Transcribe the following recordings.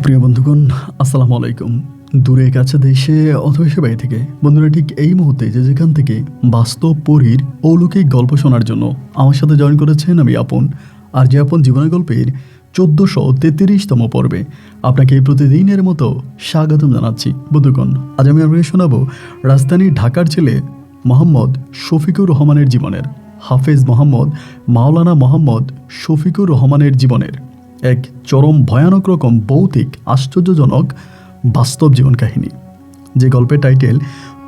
সুপ্রিয় বন্ধুগণ, আসসালামু আলাইকুম। দূরে কাছে দেশে অথবা সে বাইরে থেকে বন্ধুরা ঠিক এই মুহূর্তে যেখান থেকে বাস্তব পরীর অলৌকিক গল্প শোনার জন্য আমার সাথে জয়েন করেছেন আমি আপন। আর যে আপন জীবনের গল্পের 1433তম পর্বে আপনাকে প্রতিদিনের মতো স্বাগতম জানাচ্ছি। বন্ধুগণ, আজ আমি আপনাকে শোনাবো রাজধানীর ঢাকার ছেলে মোহাম্মদ শফিকুর রহমানের জীবনের, হাফেজ মোহাম্মদ মাওলানা মোহাম্মদ শফিকুর রহমানের জীবনের এক চরম ভয়ানক রকম ভৌতিক আশ্চর্যজনক বাস্তব জীবন কাহিনী, যে গল্পের টাইটেল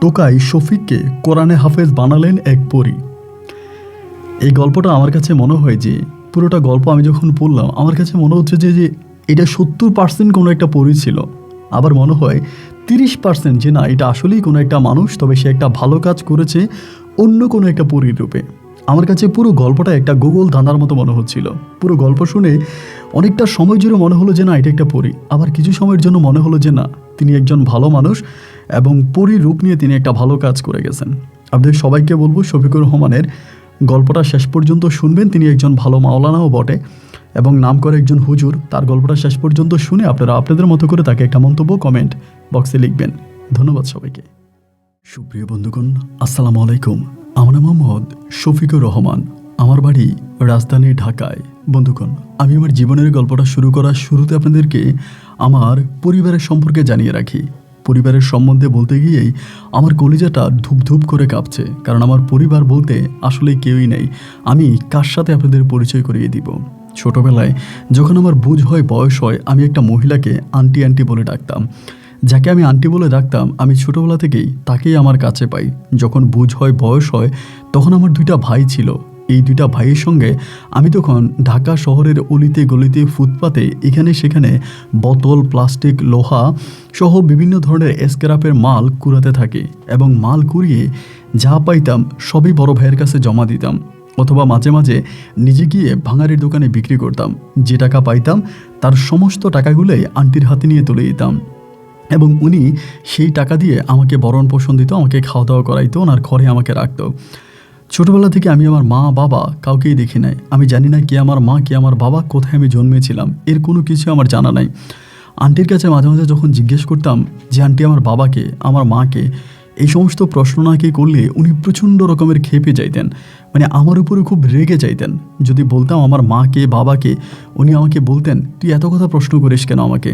টোকাই শফিককে কোরআনে হাফেজ বানালেন এক পরী। এই গল্পটা আমার কাছে মনে হয় যে পুরোটা গল্প আমি যখন পড়লাম আমার কাছে মনে হচ্ছে যে এটা 70% কোনো একটা পরী ছিল, আবার মনে হয় 30% যে না এটা আসলেই কোনো একটা মানুষ, তবে সে একটা ভালো কাজ করেছে অন্য কোনো একটা পরীর রূপে। আমার কাছে পুরো গল্পটা একটা গোগল ধাঁধার মতো মনে হচ্ছিল। পুরো গল্প শুনে অনেকটা সময় জুড়ে মনে হলো যে না এটা একটা পরী, আবার কিছু সময়ের জন্য মনে হলো যে না তিনি একজন ভালো মানুষ এবং পরীর রূপ নিয়ে তিনি একটা ভালো কাজ করে গেছেন। আপনাদের সবাইকে বলবো শফিকুর রহমানের গল্পটা শেষ পর্যন্ত শুনবেন। তিনি একজন ভালো মাওলানাও বটে এবং নাম করে একজন হুজুর। তার গল্পটা শেষ পর্যন্ত শুনে আপনারা আপনাদের মতো করে তাকে একটা মন্তব্য কমেন্ট বক্সে লিখবেন। ধন্যবাদ সবাইকে। সুপ্রিয় বন্ধুগণ, আসসালামু আলাইকুম। আমার নাম মোহাম্মদ শফিকুর রহমান, আমার বাড়ি রাজধানী ঢাকায়। বন্ধুগণ, আমি আমার জীবনের গল্পটা শুরু করার শুরুতে আপনাদেরকে আমার পরিবারের সম্পর্কে জানিয়ে রাখি। পরিবারের সম্বন্ধে বলতে গিয়েই আমার কলিজাটা ধূপ ধূপ করে কাঁপছে, কারণ আমার পরিবার বলতে আসলে কেউই নেই। আমি কার সাথে আপনাদের পরিচয় করিয়ে দিব। ছোটবেলায় যখন আমার বুঝ হয়, বয়স হয়, আমি একটা মহিলাকে আন্টি আন্টি বলে ডাকতাম। যাকে আমি আন্টি বলে ডাকতাম, আমি ছোটোবেলা থেকেই তাকেই আমার কাছে পাই। যখন বুঝ হয়, বয়স হয়, তখন আমার 2টা ভাই ছিল। এই 2টা ভাইয়ের সঙ্গে আমি তখন ঢাকা শহরের অলিতে গলিতে ফুটপাতে এখানে সেখানে বোতল, প্লাস্টিক, লোহা সহ বিভিন্ন ধরনের স্ক্র্যাপের মাল কুড়াতে থাকি এবং মাল কুড়িয়ে যা পাইতাম সবই বড় ভাইয়ের কাছে জমা দিতাম, অথবা মাঝে মাঝে নিজে গিয়ে ভাঙারির দোকানে বিক্রি করতাম। যে টাকা পাইতাম তার সমস্ত টাকাগুলোই আন্টির হাতে নিয়ে তুলে দিতাম এবং উনি সেই টাকা দিয়ে আমাকে ভরণ পোষণ দিত, আমাকে খাওয়া দাওয়া করাইতো, ওনার ঘরে আমাকে রাখতো। ছোটোবেলা থেকে আমি আমার মা বাবা কাউকেই দেখি নাই। আমি জানি না কে আমার মা কে আমার বাবা, কোথায় আমি জন্মেছিলাম, এর কোনো কিছু আমার জানা নাই। আন্টির কাছে মাঝে মাঝে যখন জিজ্ঞেস করতাম যে আন্টি আমার বাবাকে, আমার মাকে, এই সমস্ত প্রশ্ন নাকি করলে উনি প্রচণ্ড রকমের ক্ষেপে যাইতেন, মানে আমার উপরে খুব রেগে যাইতেন। যদি বলতাম আমার মাকে বাবাকে, উনি আমাকে বলতেন তুই এত কথা প্রশ্ন করিস কেন, আমাকে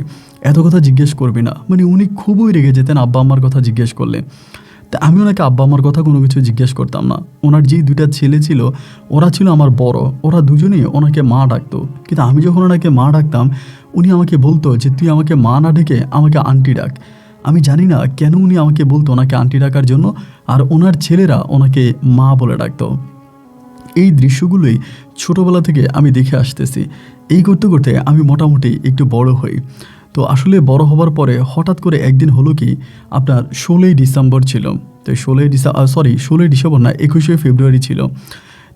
এত কথা জিজ্ঞেস করবি না। মানে উনি খুবই রেগে যেতেন আব্বা আম্মার কথা জিজ্ঞেস করলে। তা আমি ওনাকে আব্বা আম্মার কথা কোনো কিছু জিজ্ঞেস করতাম না। ওনার যেই 2টা ছেলে ছিল ওরা ছিল আমার বড়, ওরা দুজনেই ওনাকে মা ডাকতো। কিন্তু আমি যখন ওনাকে মা ডাকতাম উনি আমাকে বলতো যে তুই আমাকে মা না ডেকে আমাকে আন্টি ডাক। আমি জানি না কেন উনি আমাকে বলতো ওনাকে আন্টি ডাকার জন্য, আর ওনার ছেলেরা ওনাকে মা বলে ডাকতো। এই দৃশ্যগুলোই ছোটোবেলা থেকে আমি দেখে আসতেছি। এই করতে করতে আমি মোটামুটি একটু বড় হই। তো আসলে বড় হবার পরে হঠাৎ করে একদিন হলো কি, আপনার 16ই ডিসেম্বর ছিল। তো 16ই ডিসেম্বর না, 21শে ফেব্রুয়ারি ছিল।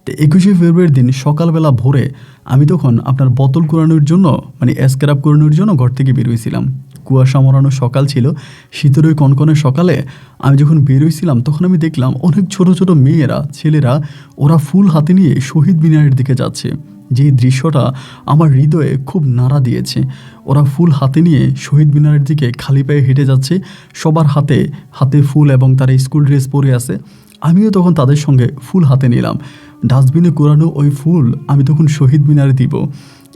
তো 21শে ফেব্রুয়ারির দিন সকালবেলা ভোরে আমি তখন আপনার বোতল কুড়ানোর জন্য, মানে স্ক্র্যাপ কুড়ানোর জন্য ঘর থেকে বেরোইছিলাম। কুয়াশা মরানো সকাল ছিল, শীতের ওই কনকনে সকালে আমি যখন বেরোইছিলাম তখন আমি দেখলাম অনেক ছোট ছোট মেয়েরা, ছেলেরা, ওরা ফুল হাতে নিয়ে শহীদ মিনারের দিকে যাচ্ছে। যেই দৃশ্যটা আমার হৃদয়ে খুব নাড়া দিয়েছে। ওরা ফুল হাতে নিয়ে শহীদ মিনারের দিকে খালি পায়ে হেঁটে যাচ্ছে, সবার হাতে হাতে ফুল এবং তারা স্কুল ড্রেস পরে আছে। আমিও তখন তাদের সঙ্গে ফুল হাতে নিলাম। ডাস্টবিনে কুড়ানো ওই ফুল আমি তখন শহীদ মিনারে দিব,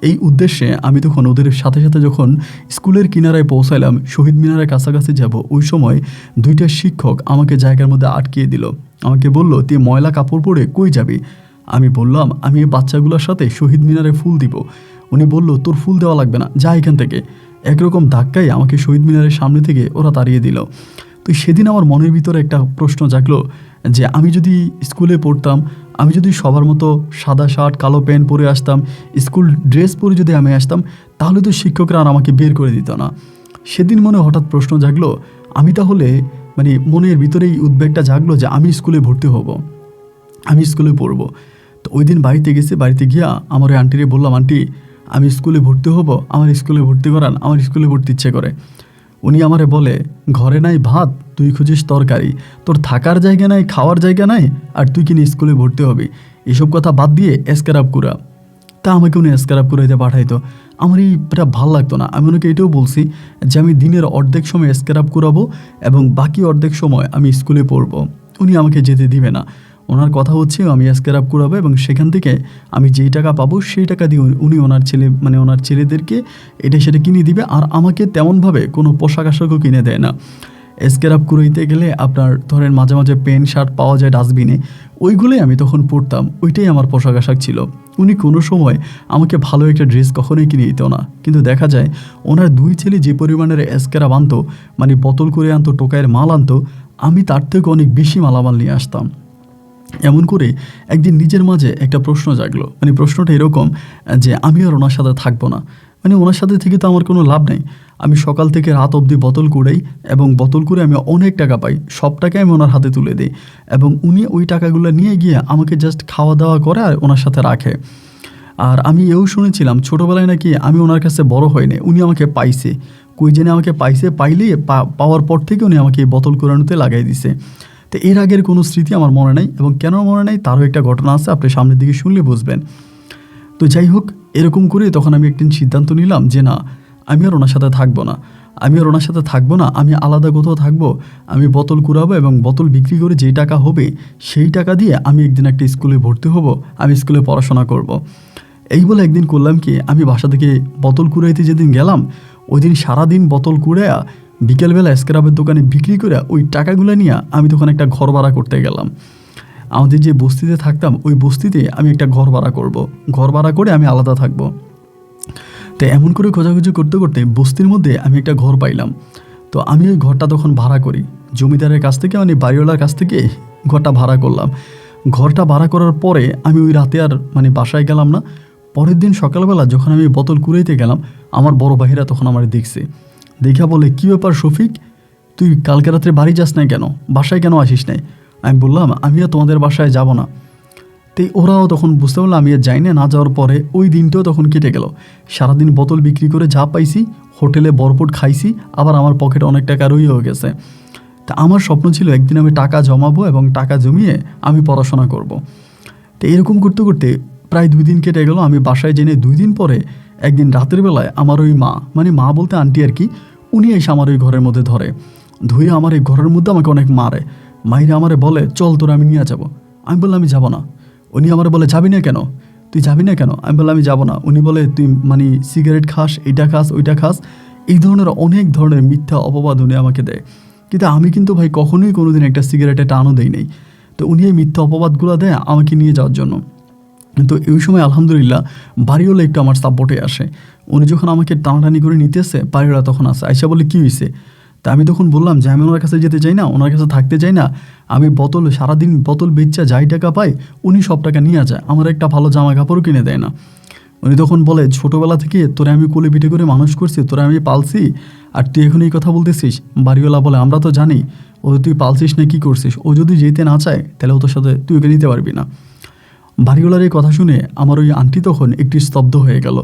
এই উদ্দেশ্যে আমি তখন ওদের সাথে সাথে যখন স্কুলের কিনারায় পৌঁছাইলাম, শহীদ মিনারের কাছাকাছি যাব, ওই সময় 2টা শিক্ষক আমাকে জায়গার মধ্যে আটকিয়ে দিল। আমাকে বলল তুই ময়লা কাপড় পরে কই যাবি? আমি বললাম আমি এই বাচ্চাগুলোর সাথে শহীদ মিনারে ফুল দিব। উনি বলল তোর ফুল দেওয়া লাগবে না, যা এখান থেকে। একরকম ধাক্কায় আমাকে শহীদ মিনারের সামনে থেকে ওরা তাড়িয়ে দিল। তো সেদিন আমার মনের ভিতরে একটা প্রশ্ন জাগলো যে আমি যদি স্কুলে পড়তাম, আমি যদি সবার মতো সাদা শার্ট কালো প্যান্ট পরে আসতাম, স্কুল ড্রেস পরে যদি আমি আসতাম, তাহলে তো শিক্ষকরা আর আমাকে বের করে দিত না। সেদিন মনে হঠাৎ প্রশ্ন জাগলো, আমি তাহলে মানে মনের ভিতরেই উদ্বেগটা জাগলো যে আমি স্কুলে ভর্তি হব, আমি স্কুলে পড়বো। তো ওই দিন বাড়িতে গেছি, বাড়িতে গিয়া আমার ওই আন্টিরে বললাম আন্টি আমি স্কুলে ভর্তি হব, আমার স্কুলে ভর্তি করান, আমার স্কুলে ভর্তি ইচ্ছে করে। উনি আমারে বলে ঘরে নাই ভাত তুই খুঁজিস তরকারি, তোর থাকার জায়গা নাই, খাওয়ার জায়গা নাই, আর তুই কিনে স্কুলে ভর্তি হবি, এসব কথা বাদ দিয়ে স্ক্র্যাপ কুড়া। তা আমাকে উনি স্ক্র্যাপ কুড়াইতে পাঠাইতো। আমার এটা ভাল লাগতো না। আমি ওনাকে এটাও বলছি যে আমি দিনের অর্ধেক সময় স্ক্র্যাপ করাবো এবং বাকি অর্ধেক সময় আমি স্কুলে পড়বো। উনি আমাকে যেতে দিবে না। ওনার কথা হচ্ছে আমি স্ক্র্যাপ করাবো এবং সেখান থেকে আমি যেই টাকা পাবো সেই টাকা দিয়ে উনি ওনার ছেলেদেরকে এটা সেটা কিনে দিবে, আর আমাকে তেমনভাবে কোনো পোশাক আশাকও কিনে দেয় না। স্ক্র্যাপ কুড়াইতে গেলে আপনার ধরেন মাঝে মাঝে প্যান্ট শার্ট পাওয়া যায় ডাস্টবিনে, ওইগুলোই আমি তখন পরতাম, ওইটাই আমার পোশাক আশাক ছিল। উনি কোনো সময় আমাকে ভালো একটা ড্রেস কখনোই কিনে দিত না। কিন্তু দেখা যায় ওনার 2 ছেলে যে পরিমাণের স্ক্র্যাপ আনতো, মানে বোতল করে আনতো, টোকাইয়ের মাল আনতো, আমি তার থেকে অনেক বেশি মালামাল নিয়ে আসতাম। এমন করে একদিন নিজের মাঝে একটা প্রশ্ন জাগলো, মানে প্রশ্নটা এরকম যে আমি আর ওনার সাথে থাকবো না। মানে ওনার সাথে থেকে তো আমার কোনো লাভ নেই। আমি সকাল থেকে রাত অবধি বোতল কুড়াই এবং বোতল করে আমি অনেক টাকা পাই, সব টাকাই আমি ওনার হাতে তুলে দিই এবং উনি ওই টাকাগুলো নিয়ে গিয়ে আমাকে জাস্ট খাওয়া দাওয়া করে আর ওনার সাথে রাখে। আর আমি এও শুনেছিলাম ছোটোবেলায় নাকি আমি ওনার কাছে বড় হইনি, উনি আমাকে পাইছে, কই জেনে আমাকে পাইছে, পাইলেই পাওয়ার পর থেকে উনি আমাকে এই বোতল কুড়ানোতে লাগাই দিছে। তো এর আগের কোনো স্মৃতি আমার মনে নাই, এবং কেন মনে নাই তারও একটা ঘটনা আছে, আপনি সামনের দিকে শুনলে বুঝবেন। তো যাই হোক, এরকম করে তখন আমি একদিন সিদ্ধান্ত নিলাম যে না, আমি আর ওনার সাথে থাকবো না, আমি আলাদা কোথাও থাকবো। আমি বোতল কুড়াবো এবং বোতল বিক্রি করে যেই টাকা হবে সেই টাকা দিয়ে আমি একদিন একটা স্কুলে ভর্তি হব, আমি স্কুলে পড়াশোনা করব। এই বলে একদিন করলাম কি, আমি বাসা থেকে বোতল কুড়াইতে যেদিন গেলাম, ওই দিন সারাদিন বোতল কুড়াইয়া বিকেলবেলা স্ক্র্যাপের দোকানে বিক্রি করে ওই টাকাগুলো নিয়ে আমি তখন একটা ঘর ভাড়া করতে গেলাম। আমাদের যে বস্তিতে থাকতাম ওই বস্তিতে আমি একটা ঘর ভাড়া করব, ঘর ভাড়া করে আমি আলাদা থাকবো। তো এমন করে খোঁজাখুঁজি করতে করতে বস্তির মধ্যে আমি একটা ঘর পাইলাম। তো আমি ওই ঘরটা তখন ভাড়া করি জমিদারের কাছ থেকে, মানে বাড়িওয়ালার কাছ থেকে ঘরটা ভাড়া করলাম। ঘরটা ভাড়া করার পরে আমি ওই রাতে আর বাসায় গেলাম না। পরের দিন সকালবেলা যখন আমি বোতল কুড়াইতে গেলাম, আমার বড় ভাইরা তখন আমার দেখছে, দেখা বলে কী ব্যাপার শফিক, তুই কালকে রাত্রে বাড়ি যাস নাই কেন, বাসায় কেন আসিস নাই? আমি বললাম আমি আর তোমাদের বাসায় যাব না। তো ওরাও তখন বুঝতে পারলো আমি আর যাই না। না যাওয়ার পরে ওই দিনটাও তখন কেটে গেল। সারাদিন বোতল বিক্রি করে যা পাইছি, হোটেলে ভরপুর খাইছি, আবার আমার পকেটে অনেক টাকা রয়েও গেছে। তা আমার স্বপ্ন ছিল একদিন আমি টাকা জমাবো এবং টাকা জমিয়ে আমি পড়াশোনা করব। তো এরকম করতে করতে প্রায় 2 দিন কেটে গেল। আমি বাসায় জেনে 2 দিন পরে একদিন রাতের বেলায় আমার ওই মা বলতে আন্টি আর কি, উনি এসে আমার ওই ঘরের মধ্যে ধুয়ে আমার এই ঘরের মধ্যে আমাকে অনেক মারে। মাইরে আমারে বলে চল তোরা আমি নিয়ে যাবো। আমি বললাম আমি যাবো না। উনি আমার বলে যাবি না কেন, তুই যাবি না কেন? আমি বললাম আমি যাবো না। উনি বলে তুই সিগারেট খাস, এইটা খাস, ওইটা খাস, এই ধরনের অনেক ধরনের মিথ্যা অপবাদ উনি আমাকে দেয়। কিন্তু আমি কিন্তু ভাই কখনোই কোনোদিন একটা সিগারেটে টানও দেই নাই। তো উনি এই মিথ্যা অপবাদগুলো দেয় আমাকে নিয়ে যাওয়ার জন্য। তো এই সময় আলহামদুলিল্লাহ বাড়িওয়ালা একটু আমার সাপোর্টে আসে। উনি যখন আমাকে টানাটানি করে নিতেছে, বাড়িওয়ালা তখন আসে, আইসা বলে কী হয়েছে? তা আমি তখন বললাম যে আমি ওনার কাছে যেতে চাই না, ওনার কাছে থাকতে চাই না। আমি সারাদিন বোতল বেচা যাই টাকা পাই উনি সব টাকা নিয়ে যায়, আমার একটা ভালো জামা কাপড়ও কিনে দেয় না। উনি তখন বলে ছোটোবেলা থেকে তোরা আমি কোলে পিঠে করে মানুষ করছি, তোরা আমি পালছি, আর তুই এখন এই কথা বলতেছিস? বাড়িওয়ালা বলে আমরা তো জানি ও তুই পালছিস না কি করছিস, ও যদি যেতে না চায় তাহলে ও তোর সাথে তুই ওকে নিতে পারবি না। বাড়িওয়ালার এই কথা শুনে আমার ওই আন্টি তখন একটু স্তব্ধ হয়ে গেল।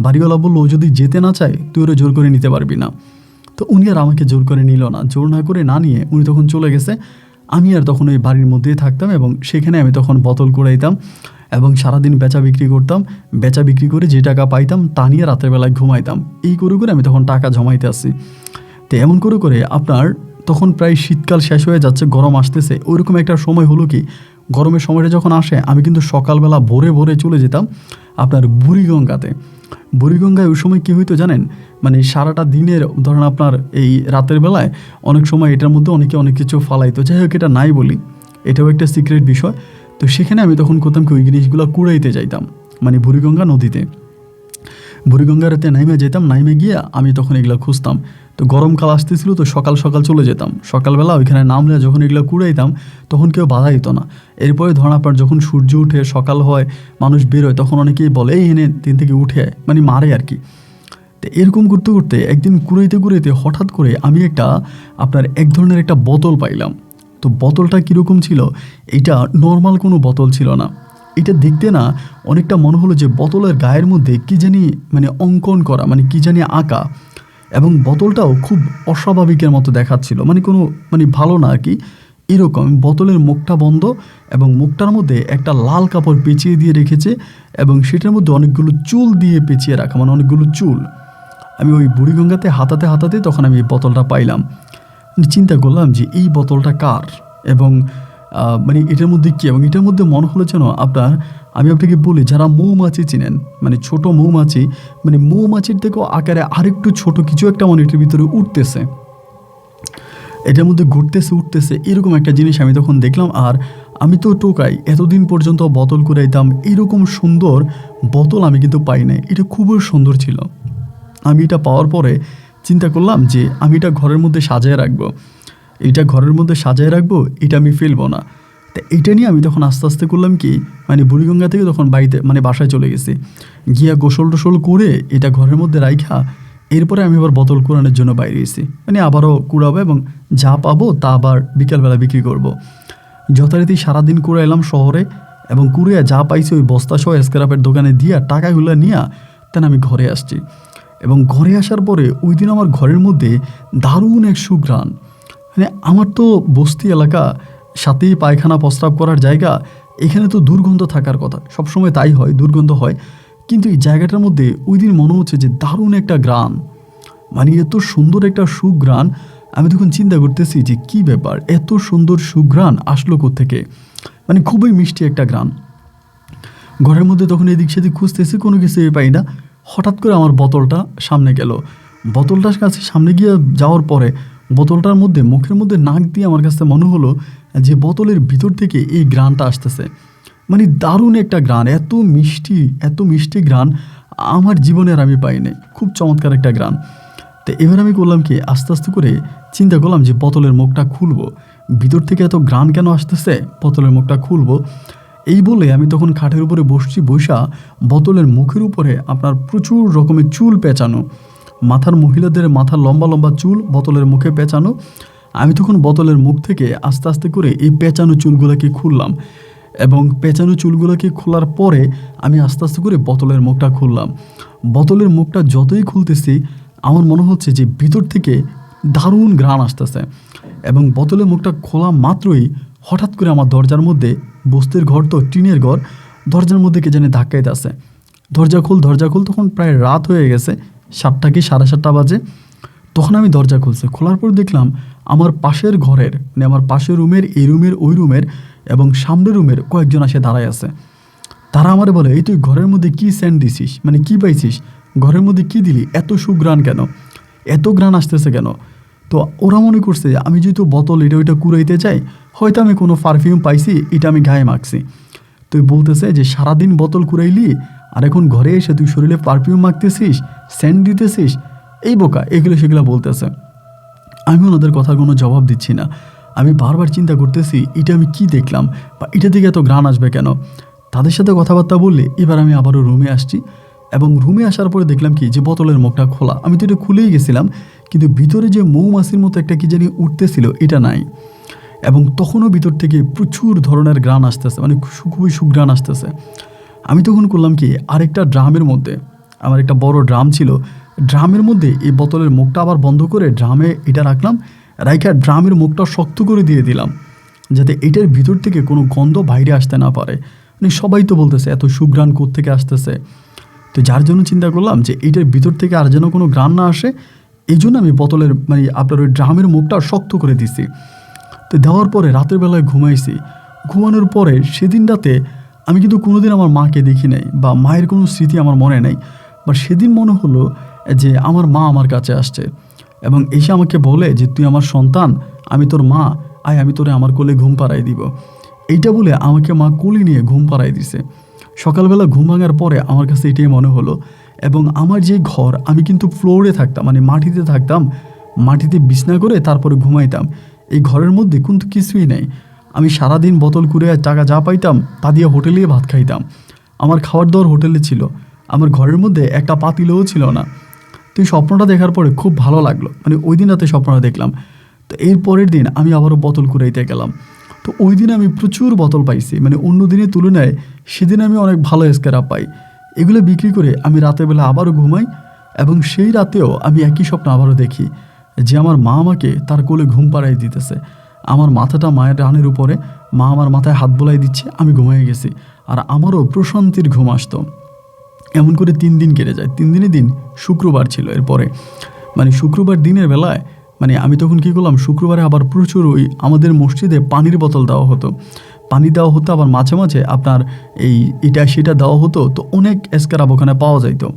বাড়িওয়ালা বললো ও যদি যেতে না চায় তুই ওরা জোর করে নিতে পারবি না। তো উনি আর আমাকে জোর করে নিল না, জোর না করে না নিয়ে উনি তখন চলে গেছে। আমি আর তখন ওই বাড়ির মধ্যেই থাকতাম এবং সেখানে আমি তখন বোতল কুড়াইতাম এবং সারাদিন বেচা বিক্রি করতাম। বেচা বিক্রি করে যে টাকা পাইতাম তা নিয়ে রাতের বেলায় ঘুমাইতাম। এই করে করে আমি তখন টাকা জমাইতে আসি। তো এমন করে করে আপনার তখন প্রায় শীতকাল শেষ হয়ে যাচ্ছে, গরম আসতেছে। ওইরকম একটা সময় হলো কি, গরমের সময়টা যখন আসে আমি কিন্তু সকালবেলা ভোরে ভোরে চলে যেতাম আপনার বুড়িগঙ্গাতে। বুড়িগঙ্গায় ওই সময় কী হইতো জানেন, সারাটা দিনের ধরেন আপনার এই রাতের বেলায় অনেক সময় এটার মধ্যে অনেকে অনেক কিছু ফালাইতো। যাই হোক, এটা নাই বলি, এটাও একটা সিক্রেট বিষয়। তো সেখানে আমি তখন করতাম কি, ওই জিনিসগুলো কুড়াইতে যাইতাম বুড়িগঙ্গা নদীতে। বুড়িগঙ্গাতে নাইমে যেতাম, নাইমে গিয়ে আমি তখন এগুলো খুঁজতাম। তো গরমকাল আসতেছিল, তো সকাল সকাল চলে যেতাম। সকালবেলা ওইখানে নামলে যখন এগুলো কুড়াইতাম তখন কেউ বাধা দিত না। এরপরে ধরুন আপনার যখন সূর্য উঠে সকাল হয়, মানুষ বেরোয়, তখন অনেকেই বলে এই এনে দিন থেকে উঠে মারে আর কি। তো এরকম করতে করতে একদিন কুড়াইতে কুড়াইতে হঠাৎ করে আমি আপনার এক ধরনের একটা বোতল পাইলাম। তো বোতলটা কীরকম ছিল, এটা নর্মাল কোনো বোতল ছিল না। এটা দেখতে না অনেকটা মনে হলো যে বোতলের গায়ের মধ্যে কী জানি অঙ্কন করা, কী জানি আঁকা, এবং বোতলটাও খুব অস্বাভাবিকের মতো দেখাচ্ছিল, কোনো ভালো না আর কি। এরকম বোতলের মুখটা বন্ধ এবং মুখটার মধ্যে একটা লাল কাপড় পেঁচিয়ে দিয়ে রেখেছে এবং সেটার মধ্যে অনেকগুলো চুল দিয়ে পেঁচিয়ে রাখা, মানে অনেকগুলো চুল। আমি ওই বুড়িগঙ্গাতে হাতাতে হাতাতে তখন আমি এই বোতলটা পাইলাম। চিন্তা করলাম যে এই বোতলটা কার এবং মানে এটার মধ্যে কী, এবং এটার মধ্যে মনে হলো যেন আমি আপনাকে বলি, যারা মৌমাছি চিনেন, মানে ছোট মৌমাছি, মানে মৌমাছির থেকেও আকারে আরেকটু ছোট কিছু একটা মানে এটার ভিতরে উঠতেছে, এটার মধ্যে ঘুরতেছে উঠতেছে, এরকম একটা জিনিস আমি তখন দেখলাম। আর আমি তো টোকাই, এতদিন পর্যন্ত বোতল কুড়াইতাম, এরকম সুন্দর বোতল আমি কিন্তু পাই নাই। এটা খুবই সুন্দর ছিল। আমি এটা পাওয়ার পরে চিন্তা করলাম যে আমি এটা ঘরের মধ্যে সাজায় রাখবো, এটা ঘরের মধ্যে সাজায় রাখবো, এটা আমি ফেলবো না। তা এটা নিয়ে আমি তখন আস্তে আস্তে করলাম কি, মানে বুড়িগঙ্গা থেকে তখন বাড়িতে মানে বাসায় চলে গেছি, গিয়া গোসল টোসল করে এটা ঘরের মধ্যে রাইখা এরপরে আমি আবার বোতল কুড়ানোর জন্য বাইরে এসেছি, মানে আবারও কুড়াবো এবং যা পাবো তা আবার বিকেলবেলা বিক্রি করব। যথারীতি সারাদিন কুড়াইলাম শহরে এবং কুড়িয়ে যা পাইছি ওই বস্তা সহ স্ক্র্যাপের দোকানে দিয়া টাকাগুলো নিয়ে তেন আমি ঘরে আসছি। এবং ঘরে আসার পরে ওই দিন আমার ঘরের মধ্যে দারুণ এক সুঘ্রাণ, মানে আমার তো বস্তি এলাকা, সাথেই পায়খানা প্রস্রাব করার জায়গা, এখানে তো দুর্গন্ধ থাকার কথা, সবসময় তাই হয়, দুর্গন্ধ হয়। কিন্তু এই জায়গাটার মধ্যে ওই দিন মনে হচ্ছে যে দারুণ একটা গ্রান, মানে এত সুন্দর একটা সুঘ্রাণ। আমি তখন চিন্তা করতেছি যে কি ব্যাপার, এত সুন্দর সুঘ্রাণ আসলো কোত্থেকে, মানে খুবই মিষ্টি একটা গ্রান। ঘরের মধ্যে তখন এদিক সেদিক খুঁজতেছি, কোনো কিছুই পাই না। হঠাৎ করে আমার বোতলটা সামনে গেল, বোতলটার কাছে সামনে গিয়ে যাওয়ার পরে বোতলটার মধ্যে মুখের মধ্যে নাক দিয়ে আমার কাছে মনে হলো যে বোতলের ভিতর থেকে এই গ্রানটা আসতেছে, মানে দারুণ একটা গ্রান, এত মিষ্টি গ্রান আমার জীবনের আমি পাইনি, খুব চমৎকার একটা গ্রান। তো এবার আমি করলাম কি, আস্তে আস্তে করে চিন্তা করলাম যে বোতলের মুখটা খুলবো, ভিতর থেকে এত গ্রান কেন আসতেছে, বোতলের মুখটা খুলবো। এই বলে আমি তখন খাটের উপরে বসছি, বসা বোতলের মুখের উপরে আপনার প্রচুর রকমের চুল পেঁচানো, মহিলাদের মাথার লম্বা লম্বা চুল বোতলের মুখে পেঁচানো। আমি তখন বোতলের মুখ থেকে আস্তে আস্তে করে এই পেঁচানো চুলগুলোকে খুললাম এবং পেঁচানো চুলগুলোকে খোলার পরে আমি আস্তে আস্তে করে বোতলের মুখটা খুললাম। বোতলের মুখটা যতই খুলতেছি আমার মনে হচ্ছে যে ভিতর থেকে দারুণ ঘ্রাণ আসতেছে এবং বোতলের মুখটা খোলা মাত্রই হঠাৎ করে আমার দরজার মধ্যে, বস্তির ঘর তো টিনের ঘর, দরজার মধ্যে কে জানি ধাক্কাইতে আসে, দরজা খোল। তখন প্রায় রাত হয়ে গেছে, 7টা কি 7:30 বাজে। তখন আমি দরজা খুলছি, খোলার পর দেখলাম আমার পাশের ঘরের, মানে আমার পাশের রুমের, এই রুমের, ওই রুমের এবং সামনের রুমের কয়েকজন আসে দাঁড়ায় আছে। তারা আমারে বলে, এই তুই ঘরের মধ্যে কি সেন্ট দিছিস, মানে কি পাইছিস, ঘরের মধ্যে কি দিলি, এত সুঘ্রাণ কেন, এত ঘ্রাণ আসতেছে কেন? তো ওরা মনে করছে আমি যেহেতু বোতল এটা ওইটা কুড়াইতে চাই, হয়তো আমি কোনো পারফিউম পাইছি, এটা আমি গায়ে মাখছি। তুই বলতেছে যে সারাদিন বোতল কুড়াইলি আর এখন ঘরে এসে তুই শরীরে পারফিউম মাখতেছিস, সেন্ট দিতেছিস, এই বোকা, এগুলো সেগুলো বলতেছে। আমি ওনাদের কথার কোনো জবাব দিচ্ছি না। আমি বারবার চিন্তা করতেছি এটা আমি কি দেখলাম বা এটা থেকে এত ঘ্রাণ আসবে কেন। তাদের সাথে কথাবার্তা বললে এবার আমি আবারও রুমে আসছি এবং রুমে আসার পরে দেখলাম কি যে বোতলের মুখটা খোলা। আমি তো এটা খুলেই গেছিলাম, কিন্তু ভিতরে যে মৌমাছির মতো একটা কি জানি উঠতেছিল, এটা নাই। এবং তখনও ভিতর থেকে প্রচুর ধরনের ঘ্রাণ আসতেছে, মানে খুবই সুঘ্রাণ আসতেছে। আমি তখন করলাম কি, আরেকটা ড্রামের মধ্যে, আমার একটা বড় ড্রাম ছিল, ড্রামের মধ্যে এই বোতলের মুখটা আবার বন্ধ করে ড্রামে এটা রাখলাম, রাইখা ড্রামের মুখটা শক্ত করে দিয়ে দিলাম, যাতে এটার ভিতর থেকে কোনো গন্ধ বাইরে আসতে না পারে। মানে সবাই তো বলতেছে এত সুঘ্রাণ কোত্থেকে আসতেছে, তো যার জন্য চিন্তা করলাম যে এটার ভিতর থেকে আর যেন কোনো ঘ্রাণ না আসে, এই জন্য আমি বোতলের মানে আপনার ওই ড্রামের মুখটা শক্ত করে দিছি। তো দেওয়ার পরে রাতের বেলায় ঘুমাইছি। ঘুমানোর পরে সেদিন রাতে আমি কিন্তু কোনোদিন আমার মাকে দেখি নাই বা মায়ের কোনো স্মৃতি আমার মনে নেই, বা সেদিন মনে হলো যে আমার মা আমার কাছে আসছে এবং এসে আমাকে বলে যে তুই আমার সন্তান, আমি তোর মা, আয় আমি তোরে আমার কোলে ঘুম পাড়াই দিব। এইটা বলে আমাকে মা কোলে নিয়ে ঘুম পাড়াই দিছে। সকালবেলা ঘুম ভাঙার পরে আমার কাছে এটাই মনে হলো। এবং আমার যে ঘর, আমি কিন্তু ফ্লোরে থাকতাম, মানে মাটিতে থাকতাম, মাটিতে বিছনা করে তারপরে ঘুমাইতাম। এই ঘরের মধ্যে কিন্তু কিছুই নেই। আমি সারাদিন বোতল কুড়ে টাকা যা পাইতাম তা দিয়ে হোটেলে ভাত খাইতাম। আমার খাওয়ার দাওয়ার হোটেলে ছিল, আমার ঘরের মধ্যে একটা পাতিলও ছিল না। তো এই স্বপ্নটা দেখার পরে খুব ভালো লাগলো, মানে ওই দিন রাতে স্বপ্নটা দেখলাম। তো এর পরের দিন আমি আবারও বোতল কুড়াইতে গেলাম। তো ওই দিন আমি প্রচুর বোতল পাইছি, মানে অন্য দিনের তুলনায় সেদিন আমি অনেক ভালো স্ক্র্যাপ পাই। এগুলো বিক্রি করে আমি রাতের বেলা আবারও ঘুমাই এবং সেই রাতেও আমি একই স্বপ্ন আবারও দেখি যে আমার মা আমাকে তার কোলে ঘুম পাড়াই দিতেছে আমার মাথাটা মায়ের রানের উপরে, মা আমার মাথায় হাত বোলাই দিচ্ছে, আমি ঘুমিয়ে গেছি। আর আমারও প্রশান্তির ঘুম আসতো। এমন করে 3 দিন কেটে যায়। 3 দিনের দিন শুক্রবার ছিল। এরপরে মানে শুক্রবার দিনের বেলায় মানে আমি তখন কী করলাম, শুক্রবারে আবার প্রচুর ওই আমাদের মসজিদে পানির বোতল দেওয়া হতো, পানি দেওয়া হতো, আবার মাঝে মাঝে আপনার এটা সেটা দেওয়া হতো। তো অনেক এসকারাব ওখানে পাওয়া যাইতো।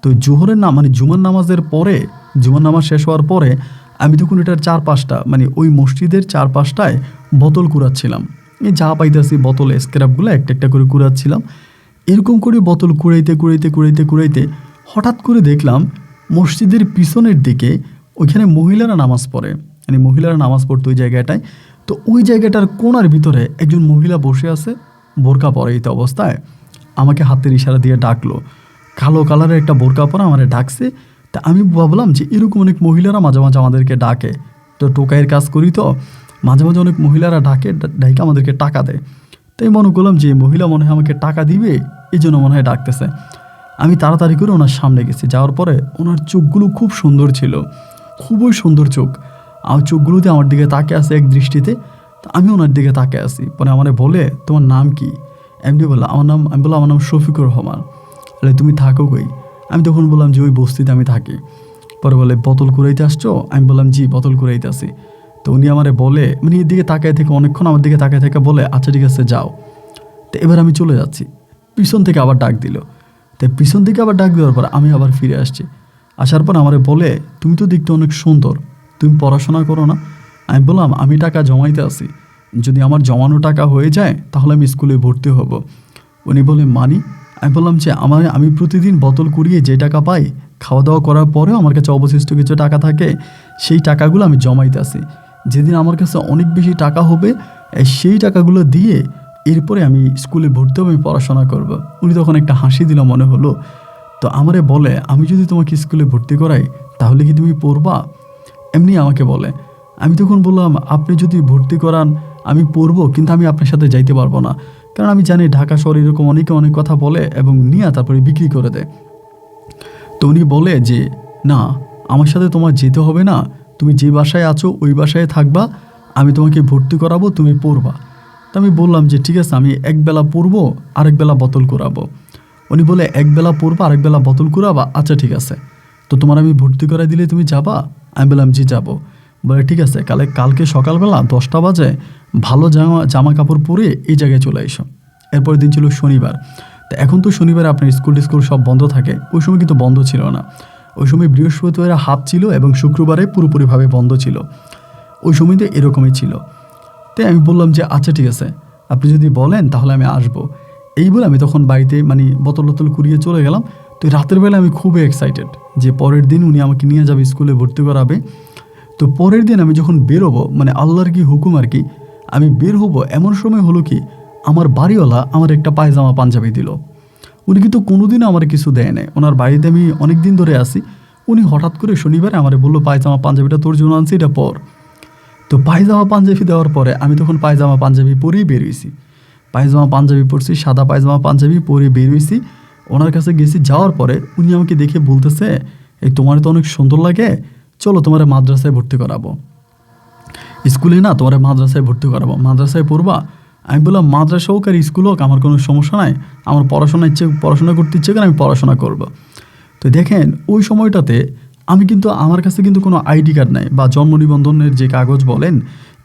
তো জোহরের মানে জুমার নামাজের পরে, জুমার নামাজ শেষ হওয়ার পরে আমি তখন এটার 4-5টা মানে ওই মসজিদের 4-5টায় বোতল কুড়াচ্ছিলাম। এই যা পাইতেছি বোতল স্ক্র্যাপগুলো একটা একটা করে কুড়াচ্ছিলাম। এরকম করে বোতল কুড়াইতে হঠাৎ করে দেখলাম মসজিদের পিছনের দিকে ওইখানে মহিলারা নামাজ পড়ে, মানে মহিলারা নামাজ পড়তো ওই জায়গাটায়। তো ওই জায়গাটার কোণার ভিতরে একজন মহিলা বসে আছে, বোরকা পরে এই অবস্থায় আমাকে হাতের ইশারা দিয়ে ডাকলো। কালো কালারের একটা বোরকা পরা আমার ডাকছে। তা আমি ভাবলাম যে এরকম অনেক মহিলারা মাঝে মাঝে আমাদেরকে ডাকে, তো টোকাইয়ের কাজ করি, তো মাঝে মাঝে অনেক মহিলারা ডাকে আমাদেরকে টাকা দেয়। তাই মনে করলাম যে মহিলা মনে হয় আমাকে টাকা দিবে, এই জন্য মনে হয় ডাকতেছে। আমি তাড়াতাড়ি করে ওনার সামনে গেছি। যাওয়ার পরে ওনার চোখগুলো খুব সুন্দর ছিল, খুবই সুন্দর চোখ। আমার চোখগুলোতে আমার দিকে তাকে আছে এক দৃষ্টিতে। তো আমি ওনার দিকে তাকে আসি। পরে আমারে বলে, তোমার নাম কি? এমনি বললাম আমি বললাম আমার নাম শফিকুর রহমান। বলে তুমি থাকো কই? আমি তখন বললাম যে ওই বস্তিতে আমি থাকি। পরে বলে বোতল কুড়াইতে আসছো? আমি বললাম জি, বোতল কুড়াইতে আসি। তো উনি আমারে বলে, মানে এর দিকে তাকায় থেকে অনেকক্ষণ আমার দিকে তাকায় থেকে বলে, আচ্ছা ঠিক আছে যাও। তো এবার আমি চলে যাচ্ছি। পিছন থেকে আবার ডাক দিল। তাই পিছন থেকে আবার ডাক দেওয়ার পর আমি আবার ফিরে আসছি। আসার পর আমারে বলে, তুমি তো দেখতে অনেক সুন্দর, তুমি পড়াশোনা করো না? আমি বললাম আমি টাকা জমাইতে আসি, যদি আমার জমানো টাকা হয়ে যায় তাহলে আমি স্কুলে ভর্তি হব। উনি বলে মানি? আমি বললাম যে আমি প্রতিদিন বোতল কুড়িয়ে যে টাকা পাই, খাওয়া দাওয়া করার পরেও আমার কাছে অবশিষ্ট কিছু টাকা থাকে, সেই টাকাগুলো আমি জমাইতে আসি। যেদিন আমার কাছে অনেক বেশি টাকা হবে, সেই টাকাগুলো দিয়ে এরপরে আমি স্কুলে ভর্তি হবো, আমি পড়াশোনা করব। উনি তখন একটা হাসি দিল মনে হলো। তো আমারে বলে, আমি যদি তোমাকে স্কুলে ভর্তি করাই তাহলে কি তুমি পড়বা? এমনি আমাকে বলে। আমি তখন বললাম, আপনি যদি ভর্তি করান আমি পড়বো, কিন্তু আমি আপনার সাথে যাইতে পারবো না, কারণ আমি জানি ঢাকা শহরে এরকম অনেকে অনেক কথা বলে এবং নিয়ে তারপরে বিক্রি করে দেয়। তো উনি বলে যে না, আমার সাথে তোমার যেতে হবে না, তুমি যে বাসায় আছো ওই বাসায় থাকবা, আমি তোমাকে ভর্তি করাবো, তুমি পড়বা। তো আমি বললাম যে ঠিক আছে, আমি একবেলা পড়বো আরেক বেলা বোতল কুড়াবো। উনি বলে একবেলা পড়বা আরেক বেলা বোতল কুড়াবা, আচ্ছা ঠিক আছে, তো তোমার আমি ভর্তি করাই দিলে তুমি যাবা? আমি বললাম জি যাবো। বলে ঠিক আছে, কালকে সকালবেলা 10টা বাজে ভালো জামা কাপড় পরে এই জায়গায় চলে এসো। এরপরের দিন ছিল শনিবার। তো এখন তো শনিবারে আপনার স্কুল সব বন্ধ থাকে, ওই সময় কিন্তু বন্ধ ছিল না। ওই সময় বৃহস্পতিবারে হাফ ছিল এবং শুক্রবারে পুরোপুরিভাবে বন্ধ ছিল। ওই সময়তে এরকমই ছিল। তাই আমি বললাম যে আচ্ছা ঠিক আছে, আপনি যদি বলেন তাহলে আমি আসবো। এই বলে আমি তখন বাড়িতে মানে বোতল কুড়িয়ে চলে গেলাম। তো রাতের বেলা আমি খুবই এক্সাইটেড যে পরের দিন উনি আমাকে নিয়ে যাবে স্কুলে ভর্তি করাবে। তো পরের দিন আমি যখন বেরোবো, মানে আল্লাহর কি হুকুম আর কি, আমি বের হবো এমন সময় হলো কি, আমার বাড়িওয়ালা আমার একটা পায়জামা পাঞ্জাবি দিল। উনি কিন্তু কোনোদিনও আমার কিছু দেয় নাই। ওনার বাড়িতে আমি অনেক দিন ধরে আসি, উনি হঠাৎ করে শনিবারে আমার বললো পায়জামা পাঞ্জাবিটা তোর জন্য আনছি, এটা পর। তো পায়জামা পাঞ্জাবি দেওয়ার পরে আমি তখন পায়জামা পাঞ্জাবি পরেই বেরোইছি। পায়জামা পাঞ্জাবি পরছি, সাদা পায়জামা পাঞ্জাবি পরে বেরোইছি। ওনার কাছে গেছি, যাওয়ার পরে উনি আমাকে দেখে বলতেছে, এই তোমার তো অনেক সুন্দর লাগে, চলো তোমার মাদ্রাসায় ভর্তি করাবো। স্কুলে না, তোমার মাদ্রাসায় ভর্তি করাবো, মাদ্রাসায় পড়বা। আমি বললাম মাদ্রাসা হোক আর স্কুল হোক আমার কোনো সমস্যা নাই, আমার পড়াশোনা করতে ইচ্ছে করে আমি পড়াশোনা করব। তো দেখেন ওই সময়টাতে আমার কাছে কিন্তু কোনো আইডি কার্ড নাই বা জন্ম নিবন্ধনের যে কাগজ বলেন,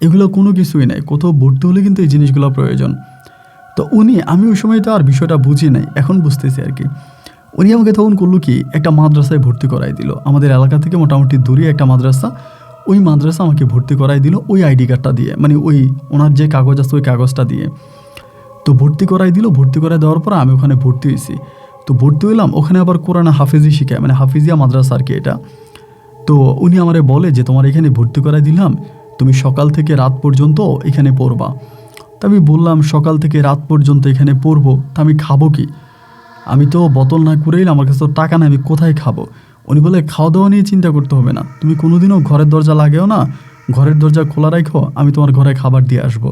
এগুলো কোনো কিছুই নাই। কোথাও ভর্তি হলে কিন্তু এই জিনিসগুলো প্রয়োজন। তো আমি ওই সময়টা আর বিষয়টা বুঝি নাই, এখন বুঝতেছি আর কি। উনি আমাকে তখন করলো কি, একটা মাদ্রাসায় ভর্তি করাই দিল, আমাদের এলাকা থেকে মোটামুটি দূরে একটা মাদ্রাসা। ওই মাদ্রাসা আমাকে ভর্তি করাই দিল ওই আইডি কার্ডটা দিয়ে, মানে ওনার যে কাগজ আছে ওই কাগজটা দিয়ে। তো ভর্তি করাই দিল। ভর্তি করাই দেওয়ার পর আমি ওখানে ভর্তি হয়েছি। তো ভর্তি হইলাম, ওখানে আবার কোরআন হাফেজি শিখায়, মানে হাফিজিয়া মাদ্রাসা আর কি এটা। তো উনি আমারে বলে যে তোমার এখানে ভর্তি করাই দিলাম, তুমি সকাল থেকে রাত পর্যন্ত এখানে পড়বা। তা আমি বললাম সকাল থেকে রাত পর্যন্ত এখানে পড়বো, তা আমি খাবো কি? আমি তো বোতল না কুড়াইলে আমার কাছে তো টাকা নেই, আমি কোথায় খাবো? উনি বলে খাওয়া দাওয়া নিয়ে চিন্তা করতে হবে না, তুমি কোনোদিনও ঘরের দরজা লাগেও না, ঘরের দরজা খোলা রাখো, আমি তোমার ঘরে খাবার দিয়ে আসবো।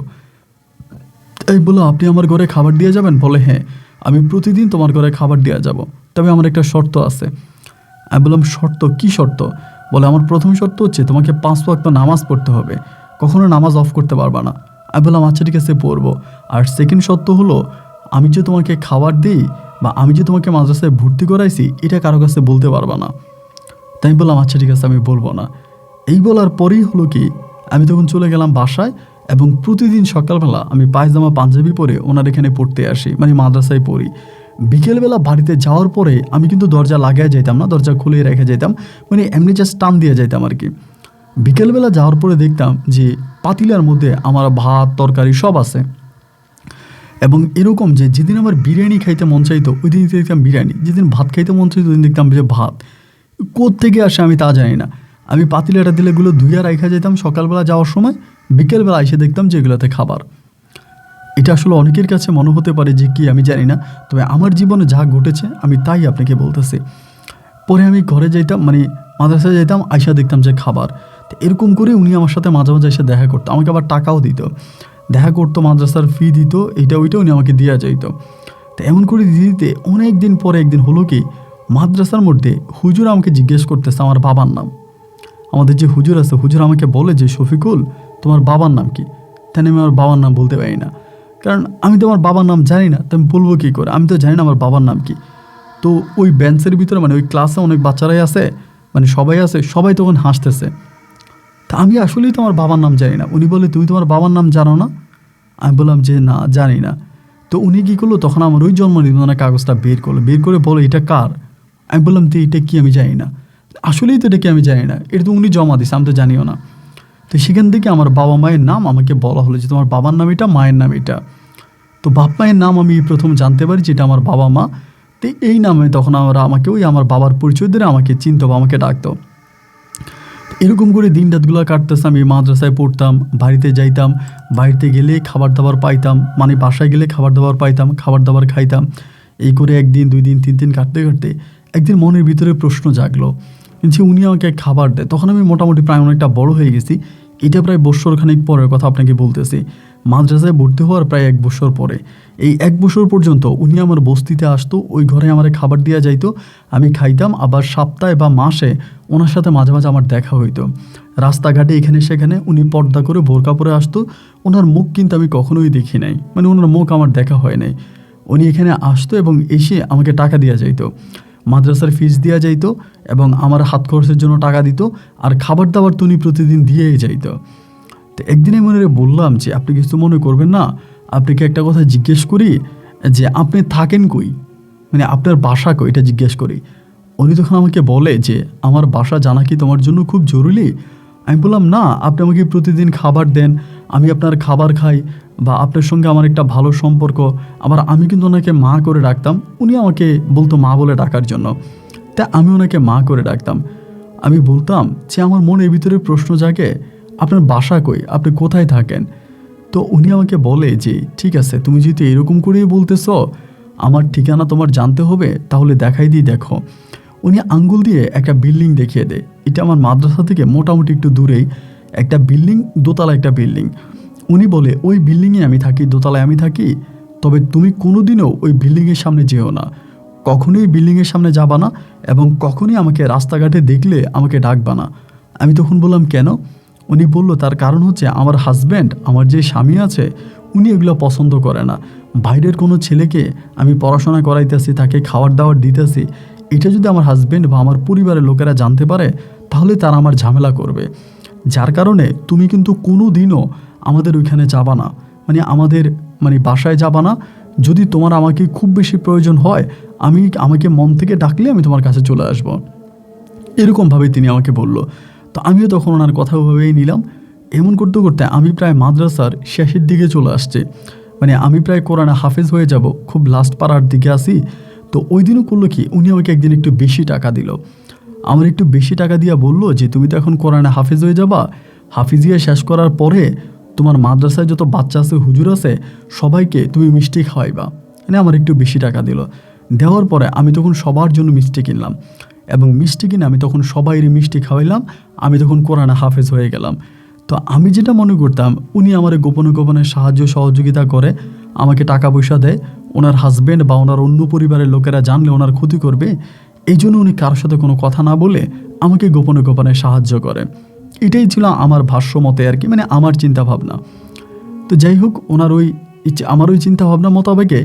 এই বলো, আপনি আমার ঘরে খাবার দিয়ে যাবেন? বলে হ্যাঁ, আমি প্রতিদিন তোমার ঘরে খাবার দিয়ে যাব, তবে আমার একটা শর্ত আছে। আমি বললাম শর্ত? কি শর্ত? বলে আমার প্রথম শর্ত হচ্ছে তোমাকে 5 ওয়াক্ত নামাজ পড়তে হবে, কখনো নামাজ অফ করতে পারবা না। আমি বললাম আচ্ছা ঠিক আছে পড়বো। আর সেকেন্ড সত্য হলো, আমি যে তোমাকে খাবার দিই বা আমি যে তোমাকে মাদ্রাসায় ভর্তি করাইছি এটা কারো কাছে বলতে পারবা না। তাই আমি বললাম আচ্ছা ঠিক আছে আমি বলবো না। এই বলার পরেই হলো কি, আমি তখন চলে গেলাম বাসায় এবং প্রতিদিন সকালবেলা আমি পায়জামা পাঞ্জাবি পরে ওনার এখানে পড়তে আসি, মানে মাদ্রাসায় পড়ি। বিকেলবেলা বাড়িতে যাওয়ার পরে আমি কিন্তু দরজা লাগাই যাইতাম না, দরজা খুলে রেখে যাইতাম, মানে এমনি জাস্ট টান দিয়ে যাইতাম আর কি। বিকেলবেলা যাওয়ার পরে দেখতাম যে পাতিলার মধ্যে আমার ভাত তরকারি সব আছে, এবং এরকম যে যেদিন আমার বিরিয়ানি খাইতে মন চাইতো ওই দিন দেখতাম বিরিয়ানি, যেদিন ভাত খাইতে মন চাইতো ওই দিন দেখতাম যে ভাত। কোত্থেকে আসে আমি তা জানি না। আমি পাতিলাটা দিলেগুলো ধুইয়া রাখা যেতাম সকালবেলা যাওয়ার সময়, বিকেলবেলা এসে দেখতাম যে এগুলোতে খাবার। এটা আসলে অনেকের কাছে মনে হতে পারে যে কি আমি জানি না, তবে আমার জীবনে যা ঘটেছে আমি তাই আপনাকে বলতেছি। পরে আমি ঘরে যাইতাম, মানে মাদ্রাসায় যাইতাম, আইসা দেখতাম যে খাবার। তো এরকম করে উনি আমার সাথে মাঝে মাঝে এসে দেখা করতো, আমাকে আবার টাকাও দিত, দেখা করতো, মাদ্রাসার ফি দিত, এটা ওইটা উনি আমাকে দেওয়া যাইতো। তো এমন করে দিতে অনেক দিন পরে একদিন হলো কি, মাদ্রাসার মধ্যে হুজুর আমাকে জিজ্ঞেস করতেছে আমার বাবার নাম। আমাদের যে হুজুর আছে, হুজুর আমাকে বলে যে শফিকুল তোমার বাবার নাম কি? তাই আমি আমার বাবার নাম বলতে পারি না, কারণ আমি তো আমার বাবার নাম জানি না, তো আমি বলবো কী করে, আমি তো জানি না আমার বাবার নাম কি। তো ওই বেঞ্চের ভিতরে, মানে ওই ক্লাসে অনেক বাচ্চারাই আছে, মানে সবাই আছে, সবাই তখন হাসতেছে। তা আমি আসলেই তো আমার বাবার নাম জানি না। উনি বলে তুমি তোমার বাবার নাম জানো না? আমি বললাম যে না জানি না। তো উনি কী করলো, তখন আমার ওই জন্ম নিবন্ধনের কাগজটা বের করলো, বের করে বলো এটা কার? আমি বললাম তো এটা কি আমি জানি না, আসলেই তো এটা কি আমি জানি না, এটা তো উনি জমা দিছে, আমি তো জানিও না। তো সেখান থেকে আমার বাবা মায়ের নাম আমাকে বলা হলো যে তোমার বাবার নাম এটা, মায়ের নাম এটা। তো বাপ মায়ের নাম আমি প্রথম জানতে পারি যেটা আমার বাবা মা। তো এই নামে তখন আমাকে ওই আমার বাবার পরিচয় দিয়ে আমাকে চিনতো বা আমাকে ডাকতো। এরকম করে দিন রাতগুলো কাটতেছে। আমি মাদ্রাসায় পড়তাম, বাড়িতে যাইতাম, বাড়িতে গেলে খাবার দাবার পাইতাম, মানে বাসায় গেলে খাবার দাবার পাইতাম, খাবার দাবার খাইতাম। এই করে একদিন দুই দিন তিন দিন কাটতে কাটতে একদিন মনের ভিতরে প্রশ্ন জাগলো যে উনি আমাকে খাবার দেয়। তখন আমি মোটামুটি প্রায় অনেকটা বড় হয়ে গেছি। এটা প্রায় বৎসরখানিক পরের কথা আপনাকে বলতেছি, মাদ্রাসায় ভর্তি হওয়ার প্রায় 1 বছর পরে। এই 1 বছর পর্যন্ত উনি আমার বস্তিতে আসতো, ওই ঘরে আমার খাবার দেওয়া যাইতো, আমি খাইতাম। আবার সপ্তাহে বা মাসে ওনার সাথে মাঝে মাঝে আমার দেখা হইতো রাস্তাঘাটে, এখানে সেখানে। উনি পর্দা করে বোরকা পরে আসতো। ওনার মুখ কিন্তু আমি কখনোই দেখি নাই, মানে ওনার মুখ আমার দেখা হয় নাই। উনি এখানে আসতো এবং এসে আমাকে টাকা দেওয়া যাইতো, মাদ্রাসার ফিস দেওয়া যাইতো এবং আমার হাত খরচের জন্য টাকা দিত, আর খাবার দাবার তো উনি প্রতিদিন দিয়েই যাইতো। তো একদিন আমি মনে বললাম যে আপনি কিছু মনে করবেন না, আপনাকে একটা কথা জিজ্ঞেস করি, যে আপনি থাকেন কই, মানে আপনার বাসা কই, এটা জিজ্ঞেস করি। উনি তখন আমাকে বলে যে আমার বাসা জানা কি তোমার জন্য খুব জরুরি? আমি বললাম না, আপনি আমাকে প্রতিদিন খাবার দেন, আমি আপনার খাবার খাই, বা আপনার সঙ্গে আমার একটা ভালো সম্পর্ক। আবার আমি কিন্তু ওনাকে মা করে ডাকতাম, উনি আমাকে বলতো মা বলে ডাকার জন্য, তা আমি ওনাকে মা করে ডাকতাম। আমি বলতাম যে আমার মনের ভিতরে প্রশ্ন জাগে আপনার বাসা কই, আপনি কোথায় থাকেন? তো উনি আমাকে বলে যে ঠিক আছে, তুমি যদি এরকম করেই বলতেছ, আমার ঠিকানা তোমার জানতে হবে, তাহলে দেখাই দিই, দেখো। উনি আঙ্গুল দিয়ে একটা বিল্ডিং দেখিয়ে দেয়। এটা আমার মাদ্রাসা থেকে মোটামুটি একটু দূরেই একটা বিল্ডিং, দোতলা একটা বিল্ডিং। উনি বলে ওই বিল্ডিংয়ে আমি থাকি, দোতলায় আমি থাকি, তবে তুমি কোনোদিনও ওই বিল্ডিংয়ের সামনে যেও না, কখনোই বিল্ডিংয়ের সামনে যাবা না, এবং কখনোই আমাকে রাস্তাঘাটে দেখলে আমাকে ডাকবা না। আমি তখন বললাম কেন? উনি বলল তার কারণ হচ্ছে আমার হাজব্যান্ড, আমার যে স্বামী আছে, উনি এগুলো পছন্দ করে না। বাইরের কোনো ছেলেকে আমি পড়াশোনা করাইতেছি, তাকে খাবার দাবার দিতেছি, এটা যদি আমার হাজব্যান্ড বা আমার পরিবারের লোকেরা জানতে পারে, তাহলে তারা আমার ঝামেলা করবে। যার কারণে তুমি কিন্তু কোনো দিনও আমাদের ওইখানে যাবা না, মানে বাসায় যাবা না। যদি তোমার আমাকে খুব বেশি প্রয়োজন হয়, আমাকে মন থেকে ডাকলে আমি তোমার কাছে চলে আসব। এরকমভাবে তিনি আমাকে বলল। তো আমিও তখন ওনার কথা ওভাবেই নিলাম। এমন করতে করতে আমি প্রায় মাদ্রাসার শেষের দিকে চলে আসছে, মানে আমি প্রায় কোরআনে হাফেজ হয়ে যাব, খুব লাস্ট পাড়ার দিকে আসি। তো ওই দিনও করলো কি, উনি আমাকে একদিন একটু বেশি টাকা দিল। আমার একটু বেশি টাকা দিয়া বললো যে তুমি তো এখন কোরআনে হাফেজ হয়ে যাবা, হাফিজিয়া শেষ করার পরে তোমার মাদ্রাসায় যত বাচ্চা আছে, হুজুর আছে, সবাইকে তুমি মিষ্টি খাওয়াইবা। মানে আমার একটু বেশি টাকা দিল। দেওয়ার পরে আমি তখন সবার জন্য মিষ্টি কিনলাম, এবং মিষ্টি কিনে আমি তখন সবাইরই মিষ্টি খাওয়াইলাম। আমি তখন কোরআনে হাফেজ হয়ে গেলাম। তো আমি যেটা মনে করতাম, উনি আমার গোপনে গোপনে সাহায্য সহযোগিতা করে, আমাকে টাকা পয়সা দেয়। ওনার হাজব্যান্ড বা ওনার অন্য পরিবারের লোকেরা জানলে ওনার ক্ষতি করবে, এই জন্য উনি কারোর সাথে কোনো কথা না বলে আমাকে গোপনে গোপনে সাহায্য করে। এটাই ছিল আমার ভাষ্য মতে আর কি, মানে আমার চিন্তা ভাবনা। তো যাই হোক, ওনার ওই আমার ওই চিন্তা ভাবনা মোতাবেকে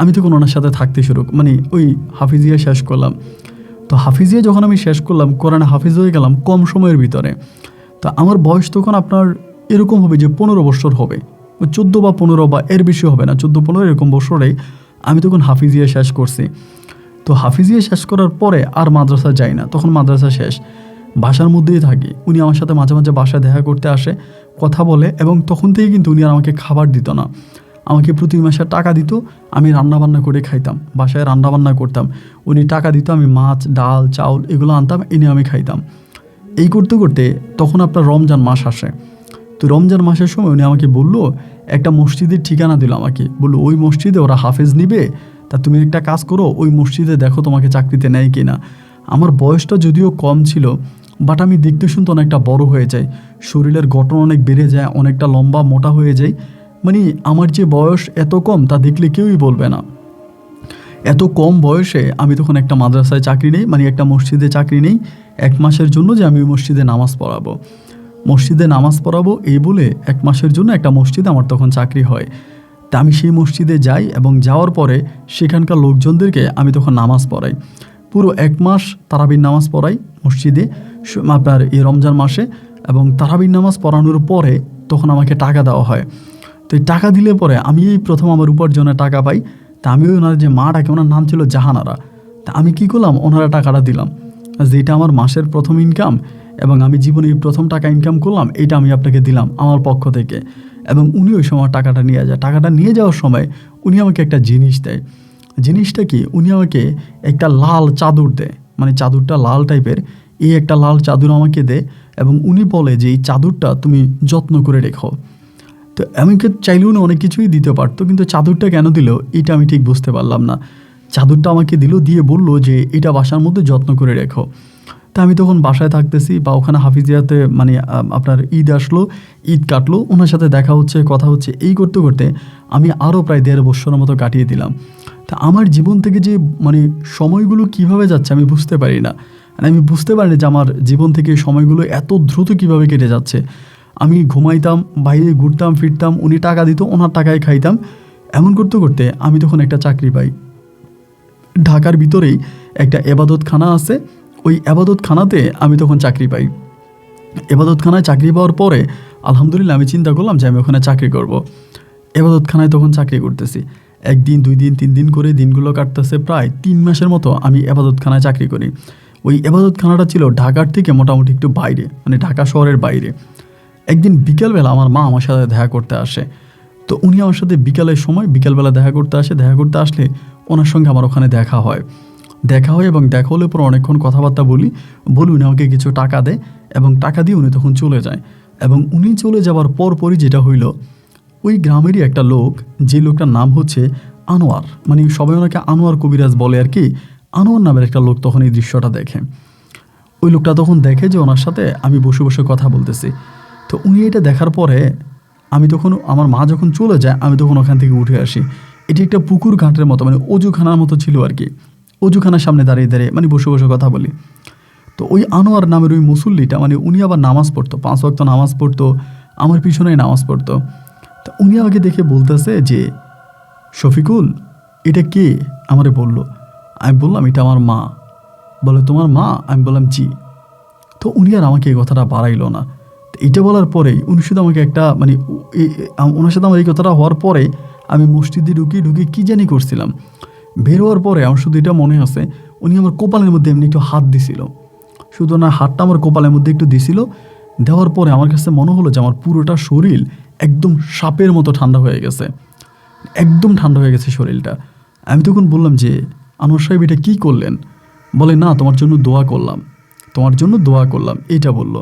আমি তখন ওনার সাথে থাকতে শুরু, মানে ওই হাফিজিয়া শেষ করলাম। তো হাফিজিয়া যখন আমি শেষ করলাম, কোরআনে হাফিজ হয়ে গেলাম কম সময়ের ভিতরে। তো আমার বয়স তখন আপনার এরকম হবে যে 15 বছর হবে, 14 বা 15 বা এর বেশি হবে না, 14-15 এরকম বছরেই আমি তখন হাফিজিয়া শেষ করছি। তো হাফিজিয়া শেষ করার পরে আর মাদ্রাসা যাই না, তখন মাদ্রাসা শেষ, বাসার মধ্যেই থাকি। উনি আমার সাথে মাঝে মাঝে বাসায় দেখা করতে আসে, কথা বলে, এবং তখন থেকে কিন্তু উনি আর আমাকে খাবার দিত না, আমাকে প্রতি মাসে টাকা দিত, আমি রান্নাবান্না করে খাইতাম, বাসায় রান্নাবান্না করতাম, উনি টাকা দিত, আমি মাছ ডাল চাউল এগুলো আনতাম, এনে আমি খাইতাম। এই করতে করতে তখন আপনার রমজান মাস আসে। তো রমজান মাসের সময় উনি আমাকে বললো, একটা মসজিদের ঠিকানা দিল আমাকে, বললো ওই মসজিদে ওরা হাফেজ নিবে, তা তুমি একটা কাজ করো, ওই মসজিদে দেখো তোমাকে চাকরিতে নেয় কিনা। আমার বয়সটা যদিও কম ছিল, বাট আমি দেখতে শুনতে অনেকটা বড় হয়ে যাই, শরীরের গঠন অনেক বেড়ে যায়, অনেকটা লম্বা মোটা হয়ে যায়। মানে আমার যে বয়স এত কম তা দেখলে কেউই বলবে না। এত কম বয়সে আমি তখন একটা মাদ্রাসায় চাকরি নেই, মানে একটা মসজিদে চাকরি নেই 1 মাসের জন্য, যে আমি মসজিদে নামাজ পড়াবো, মসজিদে নামাজ পড়াবো এই বলে 1 মাসের জন্য একটা মসজিদে আমার তখন চাকরি হয়। তা আমি সেই মসজিদে যাই, এবং যাওয়ার পরে সেখানকার লোকজনদেরকে আমি তখন নামাজ পড়াই, পুরো 1 মাস তারাবির নামাজ পড়াই মসজিদে আপনার এই রমজান মাসে। এবং তারাবির নামাজ পড়ানোর পরে তখন আমাকে টাকা দেওয়া হয়। তো এই টাকা দিলে পরে আমি এই প্রথম আমার উপার্জনের টাকা পাই। তা আমি ওনার যে মা ডাকে, ওনার নাম ছিল জাহানারা, তা আমি কি করলাম, ওনারা টাকাটা দিলাম, যেটা আমার মাসের প্রথম ইনকাম, এবং আমি জীবনে এই প্রথম টাকা ইনকাম করলাম, এটা আমি আপনাকে দিলাম আমার পক্ষ থেকে। এবং উনি ওই সময় টাকাটা নিয়ে যায়, টাকাটা নিয়ে যাওয়ার সময় উনি আমাকে একটা জিনিস দেয়। জিনিসটা কি, উনি আমাকে একটা লাল চাদর দেয়, মানে চাদরটা লাল টাইপের, এই একটা লাল চাদর আমাকে দেয়, এবং উনি বলে যে এই চাদরটা তুমি যত্ন করে রেখো। তো আমাকে চাইলেও না অনেক কিছুই দিতে পারতো, কিন্তু চাদরটা কেন দিল এটা আমি ঠিক বুঝতে পারলাম না। চাদরটা আমাকে দিল, দিয়ে বললো যে এটা বাসার মধ্যে যত্ন করে রেখো। তা আমি তখন বাসায় থাকতেছি, বা ওখানে হাফিজিয়াতে মানে আপনার ঈদ আসলো, ঈদ কাটলো, ওনার সাথে দেখা হচ্ছে, কথা হচ্ছে, এই করতে করতে আমি আরও প্রায় 1.5 বছরের মতো কাটিয়ে দিলাম। তা আমার জীবন থেকে যে মানে সময়গুলো কিভাবে যাচ্ছে আমি বুঝতে পারি না, আমি বুঝতে পারি না যে আমার জীবন থেকে সময়গুলো এত দ্রুত কিভাবে কেটে যাচ্ছে। আমি ঘুমাইতাম, বাইরে ঘুরতাম ফিরতাম, উনি টাকা দিত, ওনার টাকায় খাইতাম। এমন করতে করতে আমি তখন একটা চাকরি পাই, ঢাকার ভিতরেই একটা এবাদতখানা আছে, ওই এবাদতখানাতে আমি তখন চাকরি পাই। এবাদতখানায় চাকরি পাওয়ার পরে আলহামদুলিল্লাহ আমি চিন্তা করলাম যে আমি ওখানে চাকরি করব। এবাদতখানায় তখন চাকরি করতেছি, 1 দিন 2 দিন 3 দিন করে দিনগুলো কাটতেছে, প্রায় 3 মাসের মতো আমি এবাদতখানায় চাকরি করি। ওই এবাদতখানাটা ছিল ঢাকার থেকে মোটামুটি একটু বাইরে, মানে ঢাকা শহরের বাইরে। একদিন বিকেলবেলা আমার মা আমার সাথে দেখা করতে আসে। তো উনি আমার সাথে বিকেলবেলা দেখা করতে আসে, দেখা করতে আসলে ওনার সঙ্গে আমার ওখানে দেখা হয়, এবং দেখা হলে পর অনেকক্ষণ কথাবার্তা বলি, উনি আমাকে কিছু টাকা দেয়, এবং টাকা দিয়ে উনি তখন চলে যায়। এবং উনি চলে যাওয়ার পরপরই যেটা হইল, ওই গ্রামেরই একটা লোক, যে লোকটার নাম হচ্ছে আনোয়ার, মানে সবাই ওনাকে আনোয়ার কবিরাজ বলে আর কি, আনোয়ার নামের একটা লোক তখন এই দৃশ্যটা দেখে। ওই লোকটা তখন দেখে যে ওনার সাথে আমি বসে বসে কথা বলতেছি। তো উনি এটা দেখার পরে আমি তখন, আমার মা যখন চলে যায়, আমি তখন ওখান থেকে উঠে আসি। এটি একটা পুকুর ঘাটের মতো, মানে অজুখানার মতো ছিল আর কি, অজুখানার সামনে দাঁড়িয়ে দাঁড়িয়ে মানে বসে বসে কথা বলি। তো ওই আনোয়ার নামের ওই মুসল্লিটা, মানে উনি আবার নামাজ পড়তো, 5 ওয়াক্ত নামাজ পড়তো, আমার পিছনেই নামাজ পড়তো। তো উনি আমাকে দেখে বলতেছে যে শফিকুল, এটা কে, আমারে বলল। আমি বললাম এটা আমার মা। বলে তোমার মা? আমি বললাম জি। তো উনি আর আমাকে এই কথাটা বাড়াইল না। তো এটা বলার পরেই উনি শুধু আমাকে একটা মানে ওনার সাথে আমার এই কথাটা হওয়ার পরে আমি মসজিদে ঢুকে কী জানি করছিলাম, বের হওয়ার পরে আমার শুধু এটা মনে আছে, উনি আমার কপালের মধ্যে এমনি একটু হাত দিছিল, শুধু ওনার হাতটা আমার কপালের মধ্যে একটু দিছিল। দেওয়ার পরে আমার কাছে মনে হলো যে আমার পুরোটা শরীর একদম সাপের মতো ঠান্ডা হয়ে গেছে, একদম ঠান্ডা হয়ে গেছে শরীরটা। আমি তখন বললাম যে আনোয়ার সাহেব এটা কী করলেন? বলে না, তোমার জন্য দোয়া করলাম, এইটা বললো।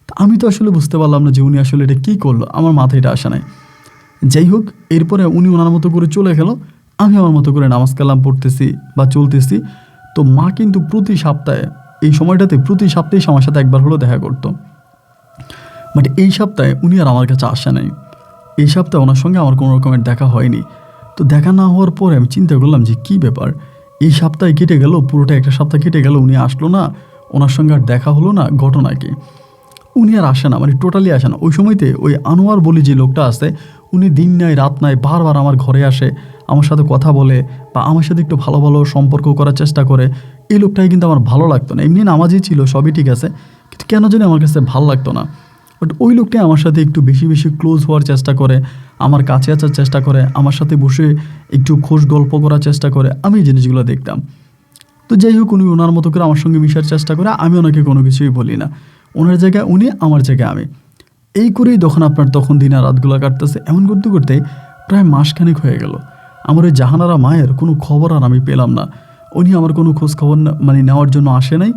তা আমি তো আসলে বুঝতে পারলাম না যে উনি আসলে এটা কী করলো, আমার মাথায় এটা আসে নাই। যাই হোক, এরপরে উনি ওনার মতো করে চলে গেল, আমি আমার মতো করে নামাজ কালাম পড়তেছি বা চলতেছি। তো মা কিন্তু প্রতি সপ্তাহে, এই সময়টাতে প্রতি সপ্তাহে আমার সাথে একবার হলো দেখা করতো, বাট এই সপ্তাহে উনি আর আমার কাছে আসে নাই। এই সপ্তাহে ওনার সঙ্গে আমার কোনো রকমের দেখা হয়নি। তো দেখা না হওয়ার পরে আমি চিন্তা করলাম যে কী ব্যাপার, এই সপ্তাহে কেটে গেল, পুরোটা একটা সপ্তাহ কেটে গেল, উনি আসলো না, ওনার সঙ্গে আর দেখা হলো না, ঘটনা কি? উনি আর আসে না, মানে টোটালি আসে না। ওই সময়তে ওই আনোয়ার বলে যে লোকটা আছে, উনি দিন নাই রাত নাই বারবার আমার ঘরে আসে, আমার সাথে কথা বলে বা আমার সাথে একটু ভালো ভালো সম্পর্ক করার চেষ্টা করে। এই লোকটাই কিন্তু আমার ভালো লাগতো না, এমনি নামাজই ছিল, সবই ঠিক আছে, কিন্তু কেন জানি আমার কাছে ভালো লাগতো না। বাট ওই লোকটাই আমার সাথে একটু বেশি বেশি ক্লোজ হওয়ার চেষ্টা করে, আমার কাছে আসার চেষ্টা করে, আমার সাথে বসে একটু খোশ গল্প করার চেষ্টা করে। আমি এই জিনিসগুলো দেখতাম। তো যাই হোক, উনি ওনার মতো করে আমার সঙ্গে মিশার চেষ্টা করে, আমি ওনাকে কোনো কিছুই বলি না। ওনার জায়গায় উনি, আমার জায়গায় আমি। এই করেই তখন দিন আর রাতগুলো কাটতেছে। এমন করতে করতে প্রায় মাসখানেক হয়ে গেল। আমার ওই জাহানারা মায়ের কোনো খবর আর আমি পেলাম না। উনি আমার কোনো খোঁজ খবর মানে নেওয়ার জন্য আসে নাই।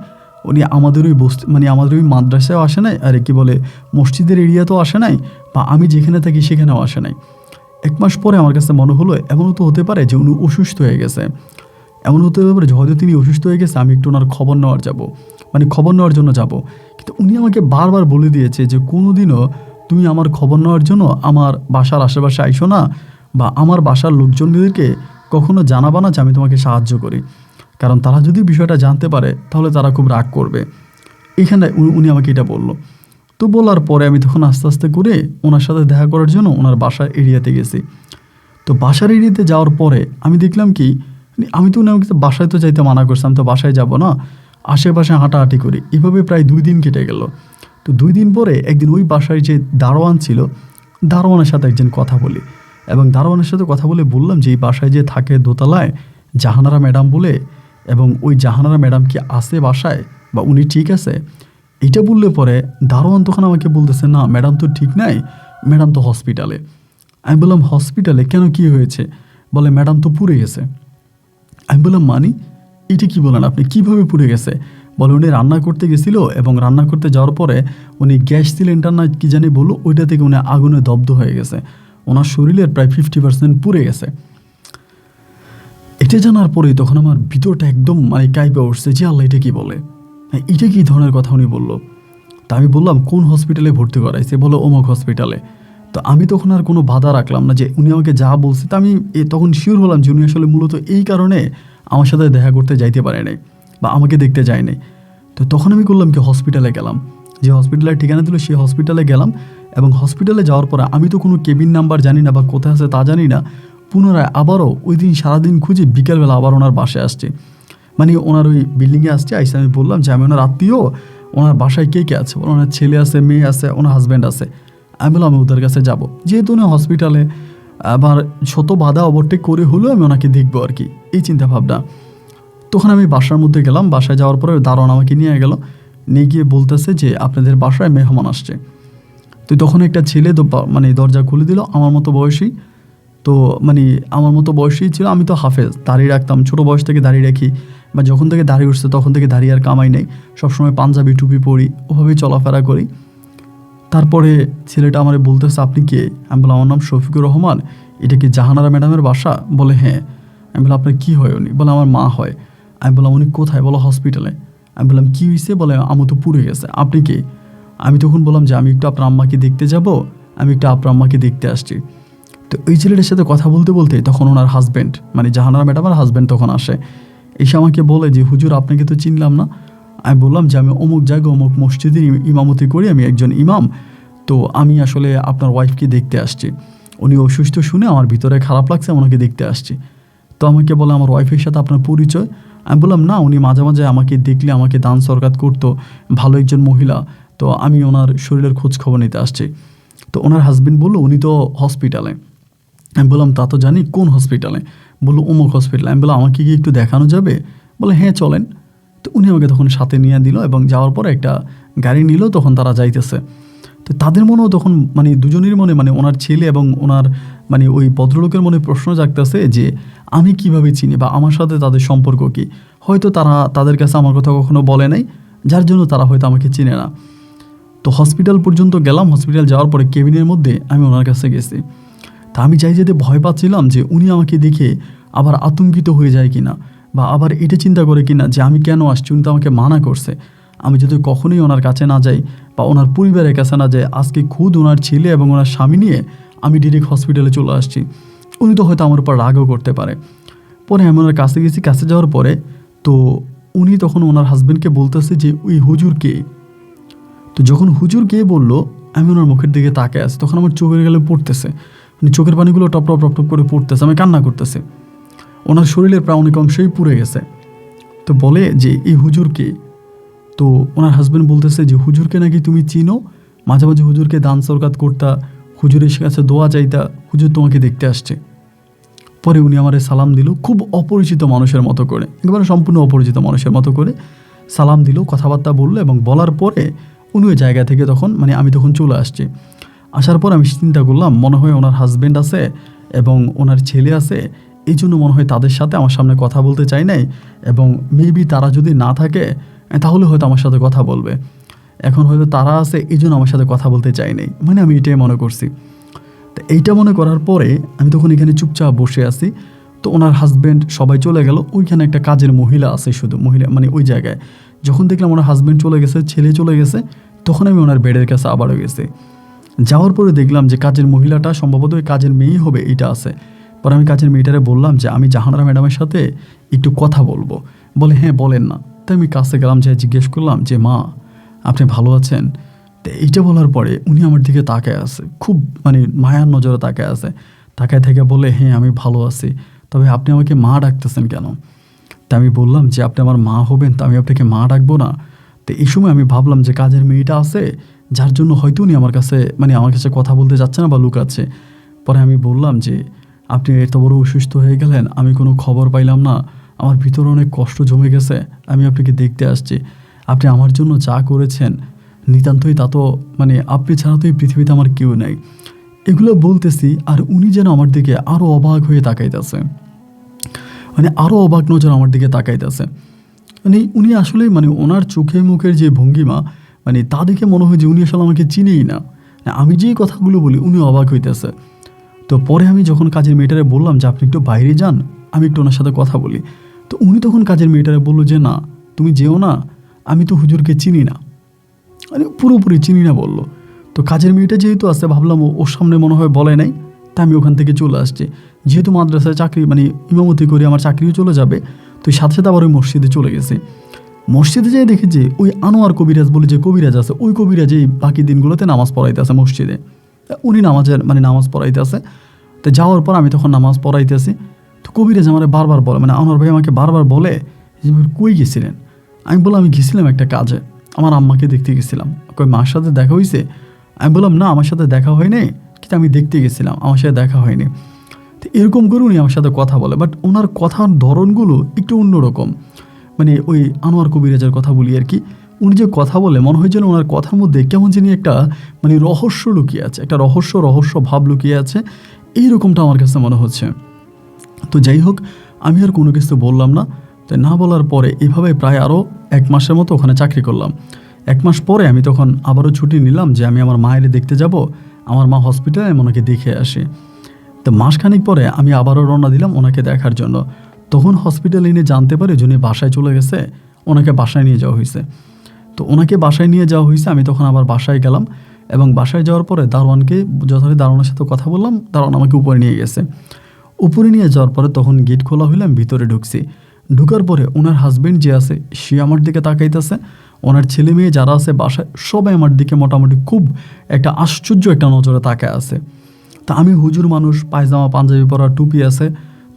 উনি আমাদের ওই আমাদের ওই মাদ্রাসায়ও আসে নাই, আর কি বলে মসজিদের এরিয়াতেও আসে নাই, বা আমি যেখানে থাকি সেখানেও আসে নাই। 1 মাস পরে আমার কাছে মনে হলো এমনও তো হতে পারে যে উনি অসুস্থ হয়ে গেছে। এমন হতে পারে যে হয়তো তিনি অসুস্থ হয়ে গেছে, আমি একটু ওনার খবর নেওয়ার জন্য যাব। কিন্তু উনি আমাকে বারবার বলে দিয়েছে যে কোনোদিনও তুমি আমার খবর নেওয়ার জন্য আমার বাসার আশেপাশে আইসো না, বা আমার বাসার লোকজনদেরকে কখনো জানাবা না যে আমি তোমাকে সাহায্য করি, কারণ তারা যদি বিষয়টা জানতে পারে তাহলে তারা খুব রাগ করবে। এখানে উনি আমাকে এটা বলল। তো বলার পরে আমি তখন আস্তে আস্তে করে ওনার সাথে দেখা করার জন্য ওনার বাসার এরিয়াতে গেছি। তো বাসার এরিয়াতে যাওয়ার পরে আমি দেখলাম কি, আমি তো আমাকে তো বাসায় তো যাইতে মানা করছিলাম, তো বাসায় যাব না, আশেপাশে হাঁটাহাঁটি করি। এভাবে প্রায় 2 দিন কেটে গেল। তো 2 দিন পরে একদিন ওই বাসায় যে দারোয়ান ছিল, দারোয়ানের সাথে একদিন কথা বলি, এবং দারোয়ানের সাথে কথা বলে বললাম যে এই বাসায় যে থাকে দোতলায় জাহানারা ম্যাডাম বলে, এবং ওই জাহানারা ম্যাডাম কি আছে বাসায়, বা উনি ঠিক আছে? এটা বললে পরে দারোয়ান তখন আমাকে বলতেছে, না ম্যাডাম তো ঠিক নাই, ম্যাডাম তো হসপিটালে। আমি বললাম হসপিটালে কেন, কী হয়েছে? বলে ম্যাডাম তো পুড়ে গেছে। আমি বললাম মানি, এটা কি বলেন আপনি, কীভাবে পুড়ে গেছে? বলে উনি রান্না করতে গেছিলো, এবং রান্না করতে যাওয়ার পরে উনি গ্যাস সিলিন্ডার না কি জানি বললো, ওইটা থেকে উনি আগুনে দগ্ধ হয়ে গেছে, ওনার শরীরের প্রায় 50% পুড়ে গেছে। এটা জানার পরেই তখন আমার ভিতরটা একদম মানে কাঁপে উঠছে যে আল্লাহ এটা কি বলে, এটা কি ধরনের কথা উনি বললো। তা আমি বললাম কোন হসপিটালে ভর্তি করাইছে? বলো অমুক হসপিটালে। তো আমি তখন আর কোনো বাধা রাখলাম না, যে উনি আমাকে যা বলছে, তা আমি তখন শিওর হলাম যে উনি আসলে মূলত এই কারণে আমার সাথে দেখা করতে যাইতে পারে নাই, বা আমাকে দেখতে যায় নাই। তো তখন আমি করলাম কি, হসপিটালে গেলাম, যে হসপিটালের ঠিকানা দিল সেই হসপিটালে গেলাম। এবং হসপিটালে যাওয়ার পরে আমি তো কোনো কেবিন নাম্বার জানি না বা কোথায় আছে তা জানি না, পুনরায় আবারও ওই দিন সারাদিন খুঁজে বিকেলবেলা আবার ওনার বাসায় আসছে, মানে ওনার ওই বিল্ডিংয়ে আসছে। আইসে আমি বললাম যে আমি ওনার আত্মীয়, ওনার বাসায় কে কে আছে? ওনার ছেলে আছে, মেয়ে আছে, ওনার হাজব্যান্ড আছে। আমি বললাম আমি ওদের কাছে যাব, যেহেতু উনি হসপিটালে, আবার শত বাধা ওভারটেক করে হলেও আমি ওনাকে দেখবো আর কি, এই চিন্তা ভাবনা। তখন আমি বাসার মধ্যে গেলাম। বাসায় যাওয়ার পরে দারোয়ান আমাকে নিয়ে নিয়ে গিয়ে বলতেছে যে আপনাদের বাসায় মেহমান আসছে। তো তখন একটা ছেলে মানে দরজা খুলে দিল, আমার মতো বয়সী। তো মানে আমার মতো বয়সী ছিল। আমি তো হাফেজ, দাড়ি রাখতাম, ছোটো বয়স থেকে দাড়ি রাখি, বা যখন থেকে দাড়ি উঠছে তখন থেকে দাড়ি আর কামাই নেই, সবসময় পাঞ্জাবি টুপি পরি, ওভাবেই চলাফেরা করি। তারপরে ছেলেটা আমারে বলতেছে আপনি কে? আমি বললাম আমার নাম শফিকুর রহমান, এটা কি জাহানারা ম্যাডামের বাসা? বলে হ্যাঁ। আমি বললাম আপনার কী হয়? উনি বলে আমার মা হয়। আমি বললাম উনি কোথায়? বলো হসপিটালে। আমি বললাম কী হয়েছে? বলে আমু তো পুড়ে গেছে। আপনি কে? আমি তখন বললাম যে আমি একটু আপনার আম্মাকে দেখতে যাব, আমি একটু আপনার আম্মাকে দেখতে আসছি। তো ওই ছেলেটার সাথে কথা বলতে বলতে তখন ওনার হাজব্যান্ড, মানে জাহানারা ম্যাডামের হাজব্যান্ড তখন আসে, এসে আমাকে বলে যে হুজুর আপনাকে তো চিনলাম না। আমি বললাম যে আমি অমুক জায়গায় অমুক মসজিদের ইমামতি করি, আমি একজন ইমাম, তো আমি আসলে আপনার ওয়াইফকে দেখতে আসছি, উনি অসুস্থ শুনে আমার ভিতরে খারাপ লাগছে, ওনাকে দেখতে আসছি। তো আমাকে বলে আমার ওয়াইফের সাথে আপনার পরিচয়? আমি বললাম না, উনি মাঝে মাঝে আমাকে দেখলে আমাকে দান সরকাত করতো, ভালো একজন মহিলা, তো আমি ওনার শরীরের খোঁজ খবর নিতে আসছি। তো ওনার হাজব্যান্ড বললো উনি তো হসপিটালে। আমি বললাম তা তো জানি, কোন হসপিটালে? বললো অমুক হসপিটালে। আমি বললাম আমাকে কি একটু দেখানো যাবে? বলে হ্যাঁ চলেন। তো উনি আমাকে তখন সাথে নিয়ে দিল, এবং যাওয়ার পরে একটা গাড়ি নিল, তখন তারা যাইতেছে। তো তাদের মনেও তখন মানে দুজনের মনে, মানে ওনার ছেলে এবং ওনার মানে ওই ভদ্রলোকের মনে প্রশ্ন জাগতেছে যে আমি কিভাবে চিনি, বা আমার সাথে তাদের সম্পর্ক কী। হয়তো তারা তাদের কাছে আমার কথা কখনো বলে নাই, যার জন্য তারা হয়তো আমাকে চিনে না। তো হসপিটাল পর্যন্ত গেলাম। হসপিটাল যাওয়ার পরে কেবিনের মধ্যে আমি ওনার কাছে গেছি। তা আমি যাই যেতে ভয় পাচ্ছিলাম যে উনি আমাকে দেখে আবার আতঙ্কিত হয়ে যায় কিনা, বা আবার এটা চিন্তা করে কিনা যে আমি কেন আসছি, উনি তো আমাকে মানা করছে, আমি যদি কখনোই ওনার কাছে না যাই বা ওনার পরিবারের কাছে না যাই, আজকে খুদ ওনার ছেলে এবং ওনার স্বামী নিয়ে আমি ডিরেক্ট হসপিটালে চলে আসছি, উনি তো হয়তো আমার উপর রাগও করতে পারে। পরে আমি ওনার কাছে গেছি। কাছে যাওয়ার পরে তো উনি তখন ওনার হাজব্যান্ডকে বলতেছে যে ওই হুজুর কে? তো যখন হুজুর গিয়ে বললো, আমি ওনার মুখের দিকে তাকিয়ে আছি, তখন আমার চোখের গেলে পড়তেছে, মানে চোখের পানিগুলো টপ টপ টপ টপ করে পড়তেছে, আমি কান্না করতেছি। ওনার শরীরের প্রায় অনেক অংশই পুড়ে গেছে। তো বলে যে এই হুজুরকে, তো ওনার হাজব্যান্ড বলতেছে যে হুজুরকে নাকি তুমি চিনো, মাঝে মাঝে হুজুরকে দান সরকাত করতা, হুজুরের কাছে দোয়া চাইতা, হুজুর তোমাকে দেখতে আসছে। পরে উনি আমারে সালাম দিল, খুব অপরিচিত মানুষের মতো করে, একেবারে সম্পূর্ণ অপরিচিত মানুষের মতো করে সালাম দিল, কথাবার্তা বললো, এবং বলার পরে উনি ওই জায়গা থেকে তখন মানে আমি তখন চলে আসছি। আসার পর আমি চিন্তা করলাম, মনে হয় ওনার হাজব্যান্ড আছে এবং ওনার ছেলে আছে, এই জন্য মনে হয় তাদের সাথে আমার সামনে কথা বলতে চাই নাই, এবং মেবি তারা যদি না থাকে তাহলে হয়তো আমার সাথে কথা বলবে, এখন হয়তো তারা আছে এই জন্য আমার সাথে কথা বলতে চাই নাই, মানে আমি এটাই মনে করছি। তো এইটা মনে করার পরে আমি তখন এখানে চুপচাপ বসে আছি। তো ওনার হাজব্যান্ড সবাই চলে গেল, ওইখানে একটা কাজের মহিলা আছে, শুধু মহিলা, মানে ওই জায়গায় যখন দেখলাম ওনার হাজব্যান্ড চলে গেছে, ছেলে চলে গেছে, তখন আমি ওনার বেডের কাছে আবারও গেছি। যাওয়ার পরে দেখলাম যে কাজের মহিলাটা সম্ভবত ওই কাজের মেয়েই হবে, এটা আছে। পরে আমি কাজের মেয়েটারে বললাম যে আমি জাহানারা ম্যাডামের সাথে একটু কথা বলবো। বলে হ্যাঁ বলেন না। তাই আমি কাছে গেলাম, যে জিজ্ঞেস করলাম যে মা আপনি ভালো আছেন? তো এইটা বলার পরে উনি আমার দিকে তাকায় আছে, খুব মানে মায়ার নজরে তাকায় আছে, তাকায় থেকে বলে হ্যাঁ আমি ভালো আছি, তবে আপনি আমাকে মা ডাকতেছেন কেন? তা আমি বললাম যে আপনি আমার মা হবেন, তা আমি আপনাকে মা ডাকবো না। তো এই সময় আমি ভাবলাম যে কাজের মেয়েটা আছে, যার জন্য হয়তো উনি আমার কাছে মানে আমার কাছে কথা বলতে যাচ্ছে না বা লুকাচ্ছে। পরে আমি বললাম যে আপনি এত বড় অসুস্থ হয়ে গেলেন, আমি কোনো খবর পাইলাম না, আমার ভিতরে অনেক কষ্ট জমে গেছে, আমি আপনাকে দেখতে আসছি, আপনি আমার জন্য যা করেছেন নিতান্তই তা তো মানে আপনি ছাড়া তো এই পৃথিবীতে আমার কেউ নেই। এগুলো বলতেছি আর উনি যেন আমার দিকে আরও অবাক হয়ে তাকাইতেছে, মানে আরও অবাক নজর আমার দিকে তাকাইতেছে। মানে উনি আসলে মানে ওনার চোখে মুখের যে ভঙ্গিমা, মানে তা দেখে মনে হয় যে উনি আসলে আমাকে চিনেই না, আমি যেই কথাগুলো বলি উনি অবাক হইতেছে। তো পরে আমি যখন কাজের মেয়েটারে বললাম যে আপনি একটু বাইরে যান, আমি একটু ওনার সাথে কথা বলি, তো উনি তখন কাজের মেয়েটারে বললো যে না তুমি যেও না, আমি তো হুজুরকে চিনি না, মানে পুরোপুরি চিনি না বললো। তো কাজের মেয়েটা যেহেতু আছে ভাবলাম ওর সামনে মনে হয় বলে নাই, তা আমি ওখান থেকে চলে আসছি। যেহেতু মাদ্রাসায় চাকরি মানে ইমামতি করে আমার চাকরিও চলে যাবে, তো সাথে সাথে আবার ওই মসজিদে চলে গেছি। মসজিদে যেয়ে দেখি যে ওই আনোয়ার কবিরাজ বলে যে কবিরাজ আছে, ওই কবিরাজ এই বাকি দিনগুলোতে নামাজ পড়াইতে আছে মসজিদে, উনি নামাজ পড়াইতে আছে। তো যাওয়ার পর আমি তখন নামাজ পড়াইতেছি, তো কবিরাজ আমার বারবার বলে, মানে আনোয়ার ভাই আমাকে বারবার বলে যে কই গেছিলেন? আমি বললাম আমি গেছিলাম একটা কাজে, আমার আম্মাকে দেখতে গেছিলাম। কই মার সাথে দেখা হয়েছে? আমি বললাম না আমার সাথে দেখা হয়নি, কিন্তু আমি দেখতে গেছিলাম, আমার সাথে দেখা হয়নি। তো এরকম করে উনি আমার সাথে কথা বলে, বাট ওনার কথার ধরনগুলো একটু অন্যরকম, মানে ওই আনোয়ার কবিরাজের কথা বলি আর কি। উনি যে কথা বলে মনে হয় যেন ওনার কথার মধ্যে কেমন জানি একটা মানে রহস্য লুকিয়ে আছে, একটা রহস্য ভাব লুকিয়ে আছে, এইরকমটা আমার কাছে মনে হচ্ছে। তো যাই হোক আমি আর কোনো কিছু বললাম না। তো না বলার পরে এভাবে প্রায় আরও 1 মাসের মতো ওখানে চাকরি করলাম। 1 মাস পরে আমি তখন আবারও ছুটি নিলাম যে আমি আমার মায়ের দেখতে যাব, আমার মা হসপিটালে, আমি ওনাকে দেখে আসি। তো মাসখানিক পরে আমি আবারও রওনা দিলাম ওনাকে দেখার জন্য। তখন হসপিটালে এনে জানতে পারি যে উনি বাসায় চলে গেছে, ওনাকে বাসায় নিয়ে যাওয়া হয়েছে। তো ওনাকে বাসায় নিয়ে যাওয়া হয়েছে, আমি তখন আবার বাসায় গেলাম, এবং বাসায় যাওয়ার পরে দারোয়ানকে যথারীতি দারোয়ানের সাথে কথা বললাম, দারোয়ান আমাকে উপরে নিয়ে গেছে। উপরে নিয়ে যাওয়ার পরে তখন গেট খোলা হইলাম, ভিতরে ঢুকছি। ঢুকার পরে ওনার হাজব্যান্ড যে আছে সে আমার দিকে তাকাইতেছে, ওনার ছেলে মেয়ে যারা আছে বাসায় সবাই আমার দিকে মোটামুটি খুব একটা আশ্চর্য একটা নজরে তাকায় আছে। তা আমি হুজুর মানুষ, পায়জামা পাঞ্জাবি পরা, টুপি আছে,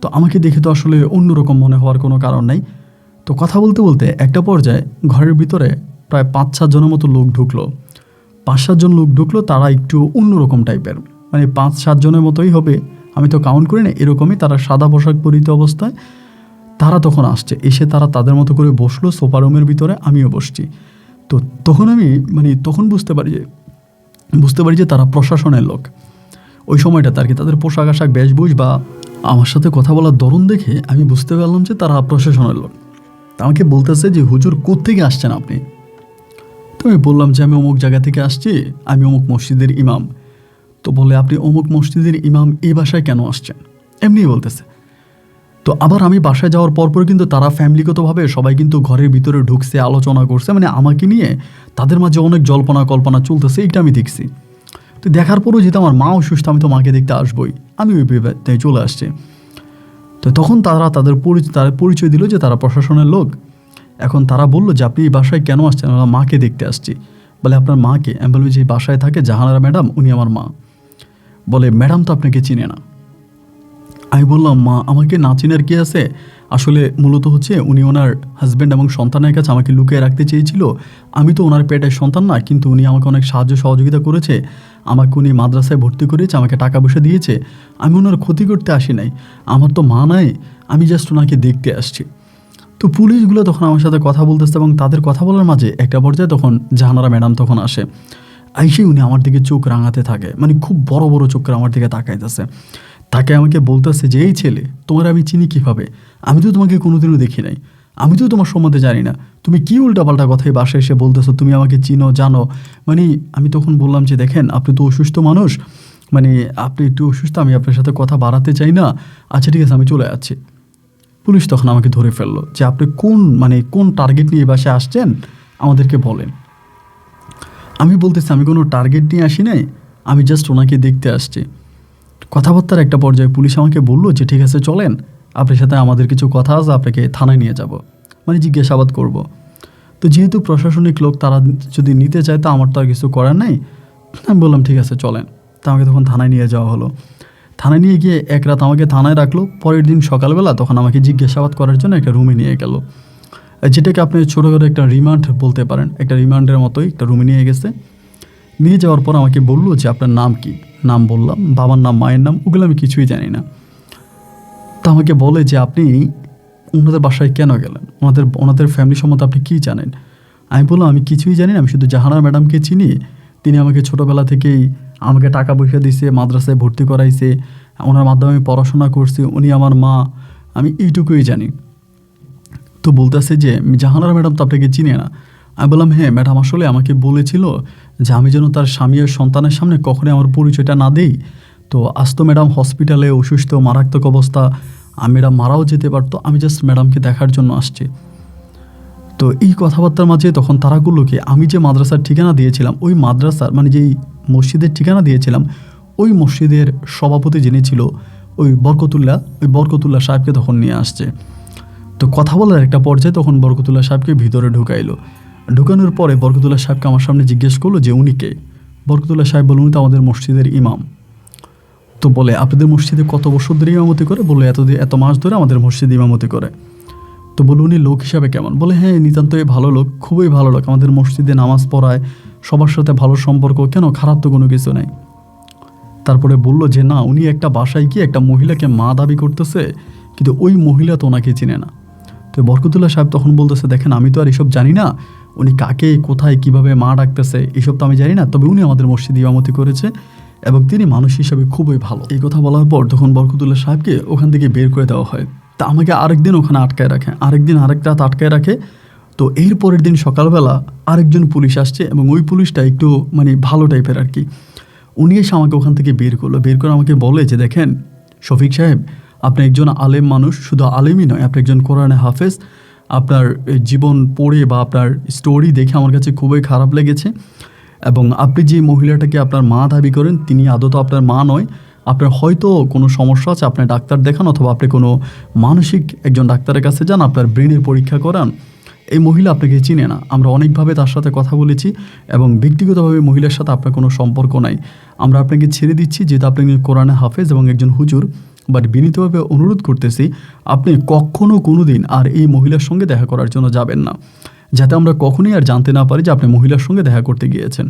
তো আমাকে দেখে তো আসলে অন্যরকম মনে হওয়ার কোনো কারণ নাই। তো কথা বলতে বলতে একটা পর্যায়ে ঘরের ভিতরে প্রায় 5-7 জনের মতো লোক ঢুকলো। 5-7 জন লোক ঢুকলো, তারা একটু অন্যরকম টাইপের, মানে 5-7 জনের মতোই হবে, আমি তো কাউন্ট করি না, এরকমই তারা সাদা পোশাক পরিহিত অবস্থায় তারা তখন আসছে। এসে তারা তাদের মতো করে বসলো সোফা রুমের ভিতরে, আমিও বসছি। তো তখন আমি মানে তখন বুঝতে পারি যে তারা প্রশাসনের লোক। ওই সময়টাতে আর কি তাদের পোশাক আশাক বেশভূষ বা আমার সাথে কথা বলার ধরন দেখে আমি বুঝতে পারলাম যে তারা প্রশাসনের লোক। আমাকে বলতেছে যে হুজুর কোত্থেকে আসছেন আপনি? তো আমি বললাম যে আমি অমুক জায়গা থেকে আসছি, আমি অমুক মসজিদের ইমাম। তো বলে আপনি অমুক মসজিদের ইমাম এই বাসায় কেন আসছেন? এমনি বলতেছে। তো আবার আমি বাসায় যাওয়ার পরপর কিন্তু তারা ফ্যামিলিগতভাবে সবাই কিন্তু ঘরের ভিতরে ঢুকছে, আলোচনা করছে, মানে আমাকে নিয়ে তাদের মাঝে অনেক জল্পনা কল্পনা চলতেছে, এইটা আমি দেখছি। তো দেখার পরও যেহেতু আমার মা অসুস্থ, আমি তো মাকে দেখতে আসবোই, আমি ওই ভেবে চলে আসছি। তো তখন তারা তাদের পরিচয় দিল যে তারা প্রশাসনের লোক। এখন তারা বললো যে আপনি এই বাসায় কেন আসছেন? আমরা মাকে দেখতে আসছি। বলে আপনার মাকে? আমি বললাম যে বাসায় থাকে জাহানারা ম্যাডাম, উনি আমার মা। বলে ম্যাডাম তো আপনাকে চিনে না। আমি বললাম মা আমাকে না চিনার কি আছে, আসলে মূলত হচ্ছে উনি ওনার হাজব্যান্ড এবং সন্তানের কাছে আমাকে লুকিয়ে রাখতে চেয়েছিল। আমি তো ওনার পেটের সন্তান না, কিন্তু উনি আমাকে অনেক সাহায্য সহযোগিতা করেছে। আমাকে উনি মাদ্রাসায় ভর্তি করেছে, আমাকে টাকা পয়সা দিয়েছে। আমি ওনার ক্ষতি করতে আসি নাই, আমার তো মা নাই, আমি জাস্ট ওনাকে দেখতে আসছি। তো পুলিশগুলো তখন আমার সাথে কথা বলতেছে এবং তাদের কথা বলার মাঝে একটা পর্যায়ে তখন জাহানারা ম্যাডাম তখন আসে। আইসেই উনি আমার দিকে চোখ রাঙাতে থাকে, মানে খুব বড় বড় চোখ করে আমার দিকে তাকাইতেছে। তাকে আমাকে বলতেছে যে এই ছেলে তোমার আমি চিনি কিভাবে, আমি তো তোমাকে কোনোদিনও দেখি নাই, আমি তো তোমার সম্বন্ধে জানি না, তুমি কি উল্টাপাল্টা কথাই বাসায় এসে বলতেছো তুমি আমাকে চিনো জানো। মানে আমি তখন বললাম যে দেখেন আপনি তো অসুস্থ মানুষ, মানে আপনি একটু অসুস্থ, আমি আপনার সাথে কথা বাড়াতে চাই না, আচ্ছা ঠিক আছে আমি চলে যাচ্ছি। পুলিশ তখন আমাকে ধরে ফেললো যে আপনি কোন টার্গেট নিয়ে বাসায় আসছেন আমাদেরকে বলেন। আমি বলতেছি আমি কোনো টার্গেট নিয়ে আসি নাই, আমি জাস্ট ওনাকে দেখতে আসছি। কথাবার্তার একটা পর্যায়ে পুলিশ আমাকে বললো যে ঠিক আছে চলেন, আপনার সাথে আমাদের কিছু কথা আছে, আপনাকে থানায় নিয়ে যাব, মানে জিজ্ঞাসাবাদ করব। তো যেহেতু প্রশাসনিক লোক, তারা যদি নিতে চায় তা আমার তো আর কিছু করার নাই। আমি বললাম ঠিক আছে চলেন। তা আমাকে তখন থানায় নিয়ে যাওয়া হলো। থানায় নিয়ে গিয়ে এক রাত আমাকে থানায় রাখলো। পরের দিন সকালবেলা তখন আমাকে জিজ্ঞাসাবাদ করার জন্য একটা রুমে নিয়ে গেল, যেটাকে আপনি ছোটো করে একটা রিমান্ড বলতে পারেন, একটা রিমান্ডের মতোই একটা রুমে নিয়ে গেছে। নিয়ে যাওয়ার পর আমাকে বললো যে আপনার নাম কি। নাম বললাম, বাবার নাম মায়ের নাম ওগুলো আমি কিছুই জানি না। তা আমাকে বলে যে আপনি ওনাদের বাসায় কেন গেলেন, ওনাদের ফ্যামিলি সম্বন্ধে আপনি কী জানেন। আমি বললাম আমি কিছুই জানি না, আমি শুধু জাহানারা ম্যাডামকে চিনি, তিনি আমাকে ছোটোবেলা থেকেই আমাকে টাকা পয়সা দিয়েছে, মাদ্রাসায় ভর্তি করাইছে, ওনার মাধ্যমে আমি পড়াশোনা করছি, উনি আমার মা, আমি এইটুকুই জানি। তো বলতেছে যে জাহানারা ম্যাডাম তো আপনাকে চিনে না। আমি বললাম হ্যাঁ ম্যাডাম, আসলে আমাকে বলেছিল যে আমি যেন তার স্বামী আর সন্তানের সামনে কখনোই আমার পরিচয়টা না দিই। তো আজ তো ম্যাডাম হসপিটালে অসুস্থ, মারাত্মক অবস্থা, ম্যাডাম মারাও যেতে পারতো, আমি জাস্ট ম্যাডামকে দেখার জন্য আসছি। তো এই কথাবার্তার মাঝে তখন তারাগুলোকে আমি যে মাদ্রাসার ঠিকানা দিয়েছিলাম, ওই মাদ্রাসার মানে যেই মসজিদের ঠিকানা দিয়েছিলাম, ওই মসজিদের সভাপতি যিনি ছিল ওই বরকতুল্লাহ সাহেবকে তখন নিয়ে আসছে। তো কথা বলার একটা পর্যায়ে তখন বরকতুল্লাহ সাহেবকে ভিতরে ঢুকাইলো। ঢুকানোর পরে বরকতুল্লাহ সাহেবকে আমার সামনে জিজ্ঞেস করলো যে উনি কে। বরকতুল্লাহ সাহেব বলুন তো আমাদের মসজিদের ইমাম। তো বলে আপনাদের মসজিদে কত বছর ধরে ইমামতি করে? বললো এত মাস ধরে আমাদের মসজিদে ইমামতি করে। তো বললো উনি লোক হিসাবে কেমন? বলে হ্যাঁ নিতান্তই ভালো লোক, খুবই ভালো লোক, আমাদের মসজিদে নামাজ পড়ায়, সবার সাথে ভালো সম্পর্ক, কেন খারাপ তো কোনো কিছু নেই। তারপরে বলল যে না, উনি একটা বাসায় গিয়ে একটা মহিলাকে মা দাবি করতেছে, কিন্তু ওই মহিলা তো ওনাকে চিনে না। তো বরকতুল্লাহ সাহেব তখন বলতেছে দেখেন আমি তো আর এসব জানি না, উনি কাকে কোথায় কিভাবে মা ডাকতেছে এসব তো আমি জানি না, তবে উনি আমাদের মসজিদে ইমামতি করেছে এবং তিনি মানুষ হিসাবে খুবই ভালো। এই কথা বলার পর তখন বরকতুল্লাহ সাহেবকে ওখান থেকে বের করে দেওয়া হয়। তা আমাকে আরেকদিন ওখানে আটকায় রাখে, আরেক রাত আটকায় রাখে। তো এর পরের দিন সকালবেলা আরেকজন পুলিশ আসছে এবং ওই পুলিশটা একটু মানে ভালো টাইপের আর কি। উনি এসে আমাকে ওখান থেকে বের করে আমাকে বলে যে দেখেন শফিক সাহেব, আপনি একজন আলেম মানুষ, শুধু আলেমই নয়, আপনি একজন কোরআনে হাফেজ। আপনার জীবন পড়ে বা আপনার স্টোরি দেখে আমার কাছে খুবই খারাপ লেগেছে, এবং আপনি যে মহিলাটাকে আপনার মা দাবি করেন তিনি আদত আপনার মা নয়, আপনার হয়তো কোনো সমস্যা আছে, আপনি ডাক্তার দেখান অথবা আপনি কোনো মানসিক একজন ডাক্তারের কাছে যান, আপনার ব্রেনের পরীক্ষা করান। এই মহিলা আপনাকে চিনে না, আমরা অনেকভাবে তার সাথে কথা বলেছি এবং ব্যক্তিগতভাবে মহিলার সাথে আপনার কোনো সম্পর্ক নাই, আমরা আপনাকে ছেড়ে দিচ্ছি যেহেতু আপনি কোরআনে হাফেজ এবং একজন হুজুর, বাট বিনীতভাবে অনুরোধ করতেছি আপনি কখনও কোনো দিন আর এই মহিলার সঙ্গে দেখা করার জন্য যাবেন না, যাতে আমরা কখনোই আর জানতে না পারি যে আপনি মহিলার সঙ্গে দেখা করতে গিয়েছেন।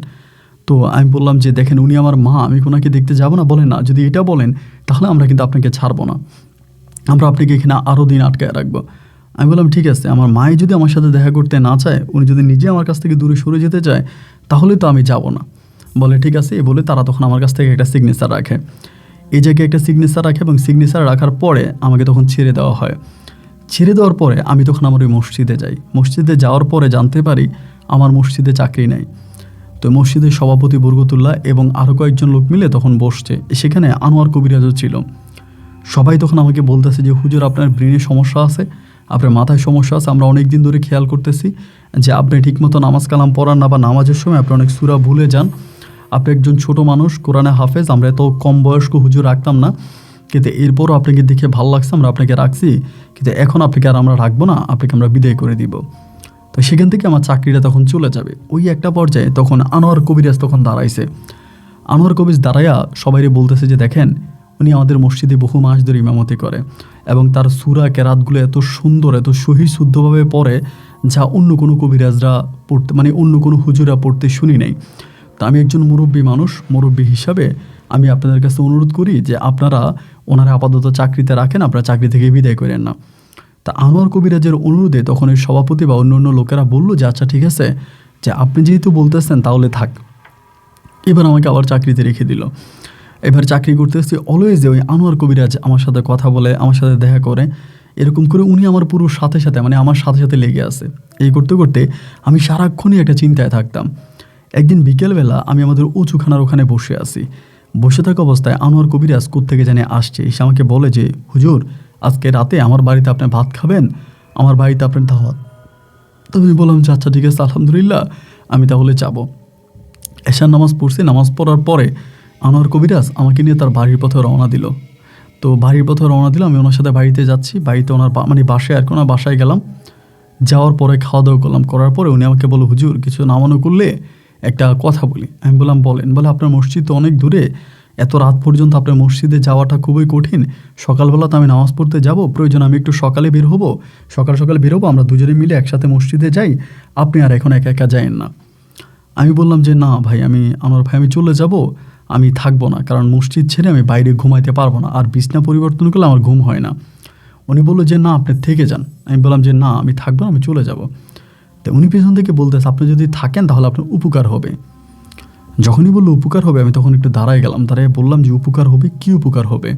তো আমি বললাম যে দেখেন উনি আমার মা, আমি ওনাকে দেখতে যাব না? বলেন না, যদি এটা বলেন তাহলে আমরা কিন্তু আপনাকে ছাড়বো না, আমরা আপনাকে এখানে আরও দিন আটকায় রাখবো। আমি বললাম ঠিক আছে, আমার মাই যদি আমার সাথে দেখা করতে না চায়, উনি যদি নিজে আমার কাছ থেকে দূরে সরে যেতে চায়, তাহলে তো আমি যাব না। বলে ঠিক আছে, এ বলে তারা তখন আমার কাছ থেকে একটা সিগনেচার রাখে, এই জায়গায় একটা সিগনেচার রাখে এবং সিগনেচার রাখার পরে আমাকে তখন ছেড়ে দেওয়া হয়। ছেড়ে দেওয়ার পরে আমি তখন আমার ওই মসজিদে যাই। মসজিদে যাওয়ার পরে জানতে পারি আমার মসজিদে চাকরি নেই। তো মসজিদের সভাপতি বরকতুল্লাহ এবং আরও কয়েকজন লোক মিলে তখন বসছে, সেখানে আনোয়ার কবিরাজও ছিল। সবাই তখন আমাকে বলতেছে যে হুজুর আপনার ব্রেনে সমস্যা আছে, আপনার মাথায় সমস্যা আছে, আমরা অনেক দিন ধরে খেয়াল করতেছি যে আপনি ঠিকমতো নামাজ কালাম পড়ান না, বা নামাজের সময় আপনি অনেক সূরা ভুলে যান, আপনি একজন ছোট মানুষ, কোরআনে হাফেজ, আমরা এত কম বয়স্ক হুজুর রাখতাম না, কিন্তু এরপরও আপনাকে দেখে ভালো লাগছে আমরা আপনাকে রাখছি, কিন্তু এখন আপনাকে আর আমরা রাখবো না, আপনাকে আমরা বিদায় করে দিব। তো তো সেখান থেকে আমার চাকরিটা তখন চলে যাবে। ওই একটা পর্যায়ে তখন আনোয়ার কবিরাজ তখন দাঁড়াইছে। আনোয়ার কবির দাঁড়াইয়া সবাইরে বলতেছে যে দেখেন, উনি আমাদের মসজিদে বহু মাস ধরে ইমামতি করে এবং তার সূরা কেরাতগুলো এত সুন্দর, এত সহি শুদ্ধভাবে পড়ে, যা অন্য কোনো কবিরাজরা পড়তে, মানে অন্য কোনো হুজুরা পড়তে শুনি নাই। তা আমি একজন মুরব্বী মানুষ, মুরব্বী হিসাবে আমি আপনাদের কাছে অনুরোধ করি যে আপনারা ওনারা আপাতত চাকরিতে রাখেন, আপনারা চাকরি থেকে বিদায় করেন না। তা আনোয়ার কবিরাজের অনুরোধে তখন ওই সভাপতি বা অন্য অন্য লোকেরা বললো যে আচ্ছা ঠিক আছে, যে আপনি যেহেতু বলতেছেন তাহলে থাক। এবার আমাকে আবার চাকরিতে রেখে দিল। এবার চাকরি করতেছি, অলওয়েজ ওই আনোয়ার কবিরাজ আমার সাথে কথা বলে, আমার সাথে দেখা করে, এরকম করে উনি আমার পুরো সাথে সাথে, মানে আমার সাথে সাথে লেগে আছে। এই করতে করতে আমি সারাক্ষণই একটা চিন্তায় থাকতাম। একদিন বিকেলবেলা আমি আমাদের উঁচুখানার ওখানে বসে আছি। বসে থাকা অবস্থায় আনোয়ার কবিরাজ কোত্থেকে জানে আসছে, এসে আমাকে বলে যে হুজুর, আজকে রাতে আমার বাড়িতে আপনি ভাত খাবেন, আমার বাড়িতে আপনার দাওয়াত। তো আমি বললাম যে আচ্ছা ঠিক আছে, আলহামদুলিল্লাহ, আমি তাহলে যাবো। এশার নামাজ পড়ছি, নামাজ পড়ার পরে আনোয়ার কবিরাজ আমাকে নিয়ে তার বাড়ির পথে রওনা দিল। তো বাড়ির পথে রওনা দিল, আমি ওনার সাথে বাড়িতে যাচ্ছি। বাড়িতে ওনার মানে বাসায় আর কি, ওনার বাসায় গেলাম। যাওয়ার পরে খাওয়া দাওয়া করলাম, করার পরে উনি আমাকে বলো হুজুর কিছু না মনে করলে একটা কথা বলি। আমি বললাম বলেন। বলে আপনার মসজিদ তো অনেক দূরে, এত রাত পর্যন্ত আপনার মসজিদে যাওয়াটা খুবই কঠিন। সকালবেলা তো আমি নামাজ পড়তে যাব, প্রয়োজন আমি একটু সকালে বের হবো, সকাল সকাল বের হবো, আমরা দুজনে মিলে একসাথে মসজিদে যাই, আপনি আর এখন একা একা যায়েন না। আমি বললাম যে না ভাই, আমার ভাই আমি চলে যাব, আমি থাকবো না, কারণ মসজিদ ছেড়ে আমি বাইরে ঘুমাইতে পারবো না, আর বিছনা পরিবর্তন করলে আমার ঘুম হয় না। উনি বললো যে না আপনি থেকে যান। আমি বললাম যে না আমি থাকবো না, আমি চলে যাব। তো উনি পেছন থেকে বলতেছে আপনি যদি থাকেন তাহলে আপনার উপকার হবে। যখনই বললো উপকার হবে, আমি তখন একটু দাঁড়ায় গেলাম। দাঁড়ায় বললাম যে উপকার হবে, কী উপকার হবে?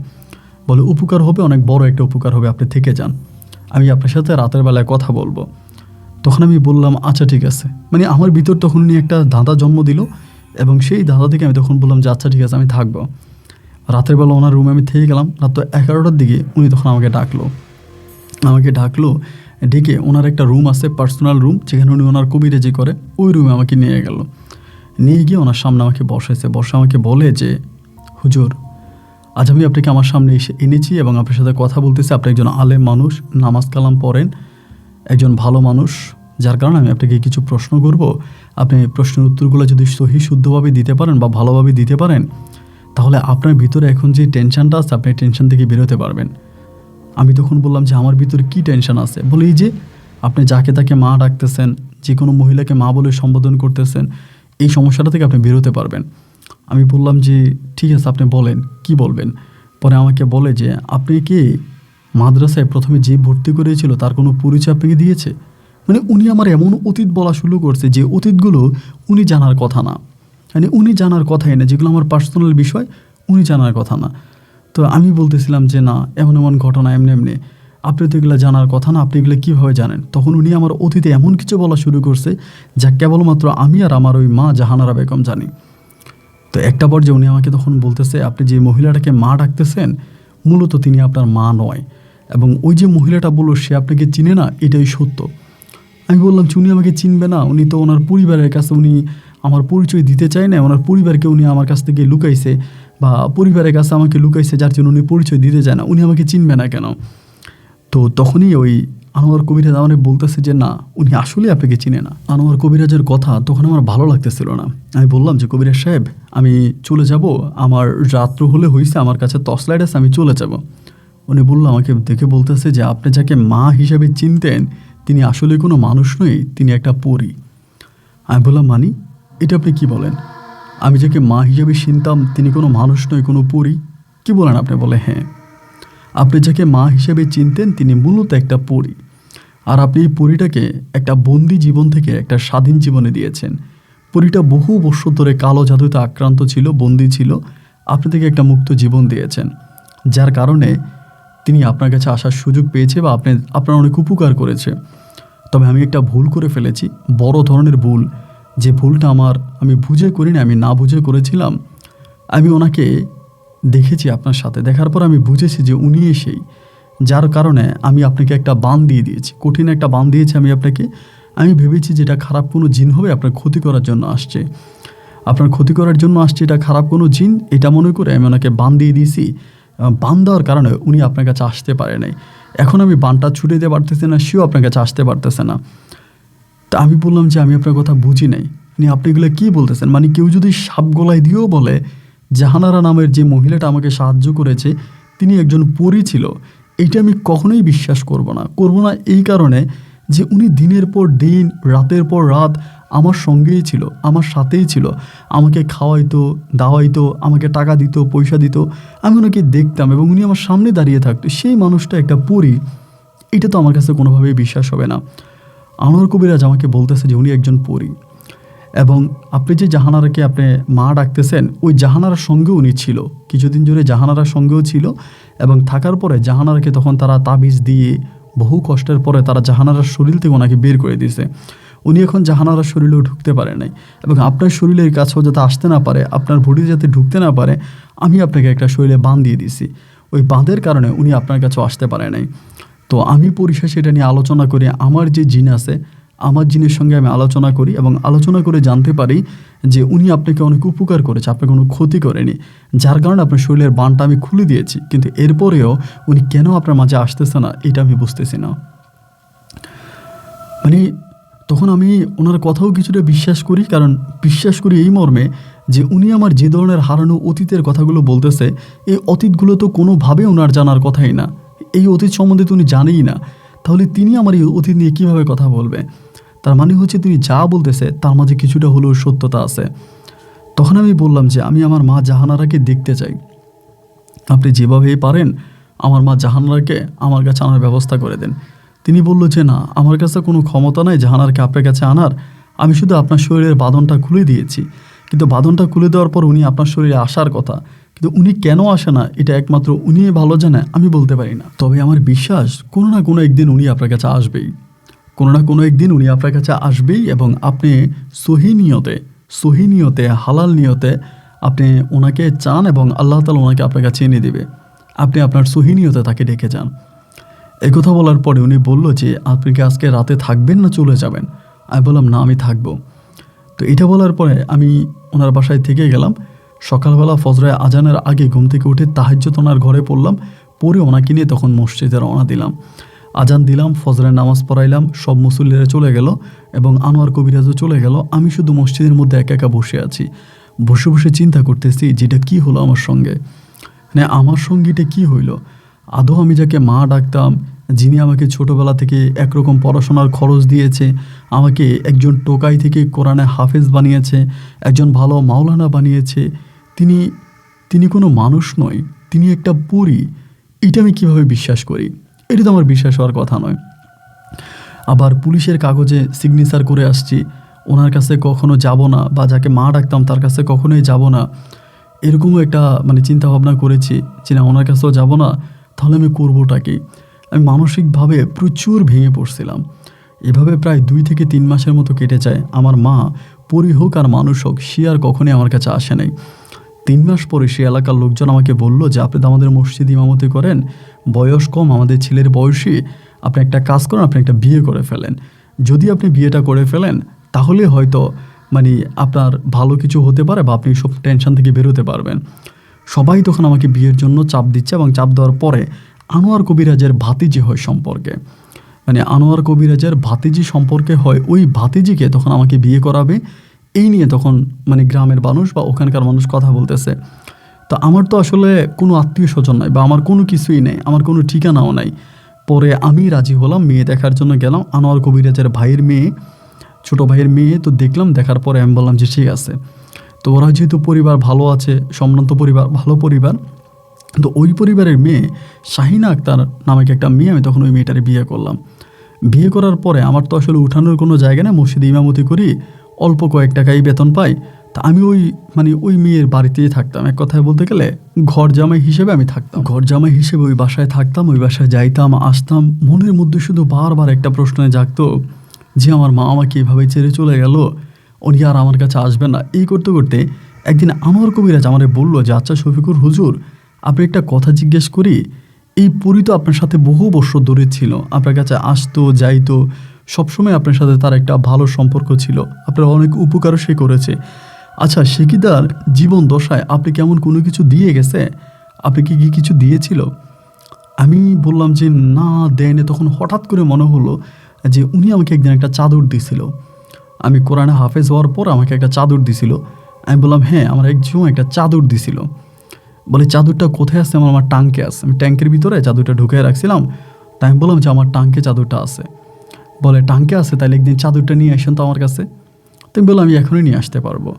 বলে উপকার হবে, অনেক বড় একটা উপকার হবে, আপনি থেকে যান, আমি আপনার সাথে রাতের বেলায় কথা বলবো। তখন আমি বললাম আচ্ছা ঠিক আছে। মানে আমার ভিতর তখন উনি একটা ধাঁধা জন্ম দিল, এবং সেই ধাঁধা থেকে আমি তখন বললাম যে আচ্ছা ঠিক আছে আমি থাকবো। রাতের বেলা ওনার রুমে আমি থেকে গেলাম। রাত 11টার দিকে উনি তখন আমাকে ডাকলো, ডেকে ওনার একটা রুম আছে, পার্সোনাল রুম, যেখানে উনি ওনার কবিরাজি করে, ওই রুমে আমাকে নিয়ে গেল। নিয়ে গিয়ে ওনার সামনে আমাকে বসে আমাকে বলে যে হুজুর, আজ আমি আপনাকে আমার সামনে এসে এনেছি এবং আপনার সাথে কথা বলতেছি। আপনি একজন আলেম মানুষ, নামাজ কালাম পড়েন, একজন ভালো মানুষ, যার কারণে আমি আপনাকে কিছু প্রশ্ন করব। আপনি প্রশ্নের উত্তরগুলো যদি সহি শুদ্ধভাবে দিতে পারেন বা ভালোভাবে দিতে পারেন, তাহলে আপনার ভিতরে এখন যে টেনশনটা আছে, আপনি টেনশন থেকে বেরোতে পারবেন। আমি তখন বললাম যে আমার ভিতরে কী টেনশন আছে? বলে এই যে আপনি যাকে তাকে মা ডাকতেছেন, যে কোনো মহিলাকে মা বলে সম্বোধন করতেছেন, এই সমস্যাটা থেকে আপনি বেরোতে পারবেন। আমি বললাম যে ঠিক আছে আপনি বলেন, কি বলবেন? পরে আমাকে বলে যে আপনি কি মাদ্রাসায় প্রথমে যে ভর্তি করেছিল তার কোনো পরিচয় আপনাকে দিয়েছে? মানে উনি আমার এমন অতীত বলা শুরু করছে যে অতীতগুলো উনি জানার কথা না, মানে উনি জানার কথাই না, যেগুলো আমার পার্সোনাল বিষয় উনি জানার কথা না। তো আমি বলতেছিলাম যে না, এমন এমন ঘটনা এমনি আপনি তো এগুলো জানার কথা না, আপনি এগুলো কীভাবে জানেন? তখন উনি আমার অতীতে এমন কিছু বলা শুরু করছে যা কেবলমাত্র আমি আর আমার ওই মা জাহানারা বেগম জানি। তো একটা পর্যায়ে উনি আমাকে তখন বলতেছে আপনি যে মহিলাটাকে মা ডাকতেছেন, মূলত তিনি আপনার মা নয়, এবং ওই যে মহিলাটা বললো সে আপনাকে চিনে না, এটাই সত্য। আমি বললাম যে উনি আমাকে চিনবে না, উনি তো ওনার পরিবারের কাছে উনি আমার পরিচয় দিতে চায় না, ওনার পরিবারকে উনি আমার কাছ থেকে লুকাইছে, বা পরিবারের কাছে আমাকে লুকাইছে, যার জন্য উনি পরিচয় দিতে চায় না, উনি আমাকে চিনবে না কেন? তো তখনই ওই আনোয়ার কবিরাজ আমাকে বলতেছে যে না, উনি আসলে আপনাকে চিনে না। আনোয়ার কবিরাজের কথা তখন আমার ভালো লাগতেছিল না। আমি বললাম যে কবিরাজ সাহেব, আমি চলে যাব, আমার রাত্র হলে হয়েছে, আমার কাছে টর্চ লাইট আছে, আমি চলে যাব। উনি বললো, আমাকে দেখে বলতেছে যে আপনি যাকে মা হিসেবে চিনতেন তিনি আসলে কোনো মানুষ নয়, তিনি একটা পরী। আমি বললাম মানি, এটা আপনি কি বলেন? আমি যাকে মা হিসেবে চিনতাম তিনি কোনো মানুষ নয়, কোনো পরী? কি বলেন আপনি? বলে হ্যাঁ, আপনি যাকে মা হিসেবে চিনতেন তিনি মূলত একটা পরী, আর আপনি এই পরীটাকে একটা বন্দি জীবন থেকে একটা স্বাধীন জীবনে দিয়েছেন। পরীটা বহু বছর ধরে কালো জাদুতে আক্রান্ত ছিল, বন্দি ছিল, আপনি থেকে একটা মুক্ত জীবন দিয়েছেন, যার কারণে তিনি আপনার কাছে আসার সুযোগ পেয়েছে বা আপনার অনেক উপকার করেছে। তবে আমি একটা ভুল করে ফেলেছি, বড় ধরনের ভুল, যে ভুলটা আমি বুঝে করিনি, আমি না বুঝে করেছিলাম। আমি ওনাকে দেখেছি আপনার সাথে, দেখার পর আমি বুঝেছি যে উনি সেই, যার কারণে আমি আপনাকে একটা বান দিয়ে দিয়েছি, কঠিন একটা বান দিয়েছি আমি আপনাকে। আমি ভেবেছি যে এটা খারাপ কোনো জিন হবে, আপনার ক্ষতি করার জন্য আসছে, এটা খারাপ কোনো জিন, এটা মনে করে আমি ওনাকে বান দিয়ে দিয়েছি। বান দেওয়ার কারণে উনি আপনার কাছে আসতে পারে নাই। এখন আমি বানটা ছুটে দিতে পারতেছি না, সেও আপনার কাছে আসতে পারতেছে না। তা আমি বললাম যে আমি আপনার কথা বুঝি নাই, মানে আপনি এগুলো কী বলতেছেন? মানে কেউ যদি সাপ গলায় দিয়েও বলে জাহানারা নামের যে মহিলাটা আমাকে সাহায্য করেছে তিনি একজন পরী ছিল, এইটা আমি কখনোই বিশ্বাস করব না এই কারণে যে উনি দিনের পর দিন রাতের পর রাত আমার সঙ্গেই ছিল, আমার সাথেই ছিল, আমাকে খাওয়াইতো, দাওয়াইতো, আমাকে টাকা দিত, পয়সা দিত, আমি ওনাকে দেখতাম এবং উনি আমার সামনে দাঁড়িয়ে থাকতো। সেই মানুষটা একটা পরী, এটা তো আমার কাছে কোনোভাবেই বিশ্বাস হবে না। আনোয়ার কবিরাজ আমাকে বলতেছে যে উনি একজন পরী এবং আপনি যে জাহানারাকে আপনি মা ডাকতেছেন ওই জাহানারার সঙ্গেও উনি ছিল, কিছুদিন ধরে জাহানারার সঙ্গেও ছিল এবং থাকার পরে জাহানারাকে তখন তারা তাবিজ দিয়ে বহু কষ্টের পরে তারা জাহানারার শরীর থেকে ওনাকে বের করে দিয়েছে। উনি এখন জাহানারার শরীরেও ঢুকতে পারে নাই এবং আপনার শরীরের কাছেও যাতে আসতে না পারে, আপনার বডি যাতে ঢুকতে না পারে, আমি আপনাকে একটা শরীরে বাঁধ দিয়ে দিছি। ওই বাঁধের কারণে উনি আপনার কাছেও আসতে পারে নাই। তো আমি পরিশেষে এটা নিয়ে আলোচনা করি, আমার যে জিন আছে আমার জিনের সঙ্গে আমি আলোচনা করি এবং আলোচনা করে জানতে পারি যে উনি আপনাকে অনেক উপকার করেছে, আপনাকে কোনো ক্ষতি করেনি, যার কারণে আপনার শরীরের বানটা আমি খুলে দিয়েছি, কিন্তু এরপরেও উনি কেন আপনার মাঝে আসতেছে না এটা আমি বুঝতেছি না। মানে তখন আমি ওনার কথাও কিছুটা বিশ্বাস করি, কারণ বিশ্বাস করি এই মর্মে যে উনি আমার যে ধরনের হারানো অতীতের কথাগুলো বলতেছে এই অতীতগুলো তো কোনোভাবে ওনার জানার কথাই না, এই অতীত সম্বন্ধে তো উনি জানেই না, তাহলে তিনি আমার এই অতীত নিয়ে কীভাবে কথা বলবে? তার মানে হচ্ছে তিনি যা বলতেছে তার মাঝে কিছুটা হলেও সত্যতা আছে। তখন আমি বললাম যে আমি আমার মা জাহানারাকে দেখতে চাই, আপনি যেভাবেই পারেন আমার মা জাহানারাকে আমার কাছে আনার ব্যবস্থা করে দেন। তিনি বলল যে না, আমার কাছে কোনো ক্ষমতা নাই জাহানারকে আপনার কাছে আনার, আমি শুধু আপনার শরীরের বাঁধনটা খুলে দিয়েছি, কিন্তু বাঁধনটা খুলে দেওয়ার পর উনি আপনার শরীরে আসার কথা, কিন্তু উনি কেন আসে না এটা একমাত্র উনিই ভালো জানে, আমি বলতে পারি না। তবে আমার বিশ্বাস কোনো না কোনো একদিন উনি আপনার কাছে আসবেই, কোনো না কোনো একদিন উনি আপনার কাছে আসবেই এবং আপনি সহি নিয়তে হালাল নিয়তে আপনি ওনাকে চান এবং আল্লাহ তাআলা ওনাকে আপনার কাছে এনে দেবে, আপনি আপনার সহি নিয়তে তাকে ডেকে যান। এই কথা বলার পরে উনি বলল যে আপনি কি আজকে রাতে থাকবেন না চলে যাবেন? আমি বললাম না, আমি থাকবো। তো এটা বলার পরে আমি ওনার বাসায় থেকে গেলাম। সকালবেলা ফজরের আজানের আগে ঘুম থেকে উঠে তাহাজ্জুদ ওনার ঘরে পড়লাম, পরে ওনাকে নিয়ে তখন মসজিদে রওনা দিলাম। আজান দিলাম, ফজরের নামাজ পড়াইলাম, সব মুসল্লিরা চলে গেল এবং আনোয়ার কবিরাজও চলে গেল। আমি শুধু মসজিদের মধ্যে একা একা বসে আছি, বসে বসে চিন্তা করতেছি যেটা কি হলো আমার সঙ্গে, মানে আমার সঙ্গীটা কি হইল? আদৌ আমি যাকে মা ডাকতাম, যিনি আমাকে ছোটোবেলা থেকে একরকম পড়াশোনার খরচ দিয়েছে, আমাকে একজন টোকাই থেকে কোরআনে হাফেজ বানিয়েছে, একজন ভালো মাওলানা বানিয়েছে, তিনি কোনো মানুষ নয়, তিনি একটা পরী, এটা আমি কীভাবে বিশ্বাস করি? এটা তো আমার বিশ্বাস হওয়ার কথা নয়। আবার পুলিশের কাগজে সিগনেচার করে আসছি, ওনার কাছে কখনো যাব না, বা যাকে মা ডাকতাম তার কাছে কখনোই যাব না, এরকমও একটা মানে চিন্তা ভাবনা করেছি যে না ওনার কাছেও যাব না, তাহলে আমি করবোটা কি? আমি মানসিকভাবে প্রচুর ভেঙে পড়ছিলাম। এভাবে প্রায় 2 থেকে 3 মাসের মতো কেটে যায়। আমার মা পরী হোক আর মানুষ হোক, সে আর কখনোই আমার কাছে আসে নাই। 3 মাস পরে সে এলাকার লোকজন আমাকে বলল যে আপনি তো আমাদের মসজিদে ইমামতি করেন, বয়স কম, আমাদের ছেলের বয়সী, আপনি একটা কাজ করেন, আপনি একটা বিয়ে করে ফেলেন। যদি আপনি বিয়েটা করে ফেলেন তাহলে হয়তো মানে আপনার ভালো কিছু হতে পারে বা আপনি সব টেনশন থেকে বেরোতে পারবেন। সবাই তখন আমাকে বিয়ের জন্য চাপ দিচ্ছে এবং চাপ দেওয়ার পরে আনোয়ার কবিরাজের ভাতিজি হয় সম্পর্কে, মানে আনোয়ার কবিরাজের ভাতিজি সম্পর্কে হয়, ওই ভাতিজিকে তখন আমাকে বিয়ে করাবে, এই নিয়ে তখন মানে গ্রামের মানুষ বা ওখানকার মানুষ কথা বলতেছে। তো আমার তো আসলে কোনো আত্মীয় স্বজন নাই বা আমার কোনো কিছুই নেই, আমার কোনো ঠিকানাও নাই। পরে আমি রাজি হলাম, মেয়ে দেখার জন্য গেলাম, আনোয়ার কবিরাজের ভাইয়ের মেয়ে, ছোটো ভাইয়ের মেয়ে। তো দেখলাম, দেখার পরে আমি বললাম যে ঠিক আছে। তো ওরা যেহেতু পরিবার ভালো আছে, সম্ভ্রান্ত পরিবার, ভালো পরিবার, তো ওই পরিবারের মেয়ে শাহিনা আক্তার নামক একটা মেয়ে, আমি তখন ওই মেয়েটারে বিয়ে করলাম। বিয়ে করার পরে আমার তো আসলে উঠানোর কোনো জায়গা নেই, মসজিদে ইমামতি করি, অল্প কয়েক টাকাই বেতন পাই। তা আমি ওই মেয়ের বাড়িতেই থাকতাম, এক কথায় বলতে গেলে ঘর জামাই হিসেবে আমি থাকতাম, ঘর জামাই হিসেবে ওই বাসায় থাকতাম, ওই বাসায় যাইতাম আসতাম। মনের মধ্যে শুধু বারবার একটা প্রশ্ন জাগতো যে আমার মা আমাকে এভাবে ছেড়ে চলে গেল, উনি আর আমার কাছে আসবে না। এই করতে করতে একদিন আনোয়ার কবিরাজ আমারে বলল যে আচ্ছা শফিকুর হুজুর, আপনি একটা কথা জিজ্ঞেস করি, এই পরী তো আপনার সাথে বহু বছর ধরে ছিল, আপনার কাছে আসতো যাইতো, সবসময় আপনার সাথে তার একটা ভালো সম্পর্ক ছিল, আপনার অনেক উপকারও সে করেছে। আচ্ছা, সে কি তার জীবন দশায় আপনি কেমন কোনো কিছু দিয়ে গেছে? আপনি কি কিছু দিয়েছিল? আমি বললাম যে না, দেয়নি। তখন হঠাৎ করে মনে হলো যে উনি আমাকে একদিন একটা চাদর দিছিল। আমি কোরআনে হাফেজ হওয়ার পর আমাকে একটা চাদর দিছিল। আমি বললাম হ্যাঁ, আমার একজন একটা চাদর দিছিল। বলে চাদরটা কোথায় আছে? আমার টাঙ্কে আছে। আমি ট্যাঙ্কের ভিতরে চাদরটা ঢুকিয়ে রাখছিলাম। তাই আমি বললাম যে আমার টাঙ্কে চাদরটা আছে। বলে টাঙ্কে আছে, তাহলে একদিন চাদরটা নিয়ে আসেন তো আমার কাছে। তো আমি বললাম আমি এখনই নিয়ে আসতে পারবো।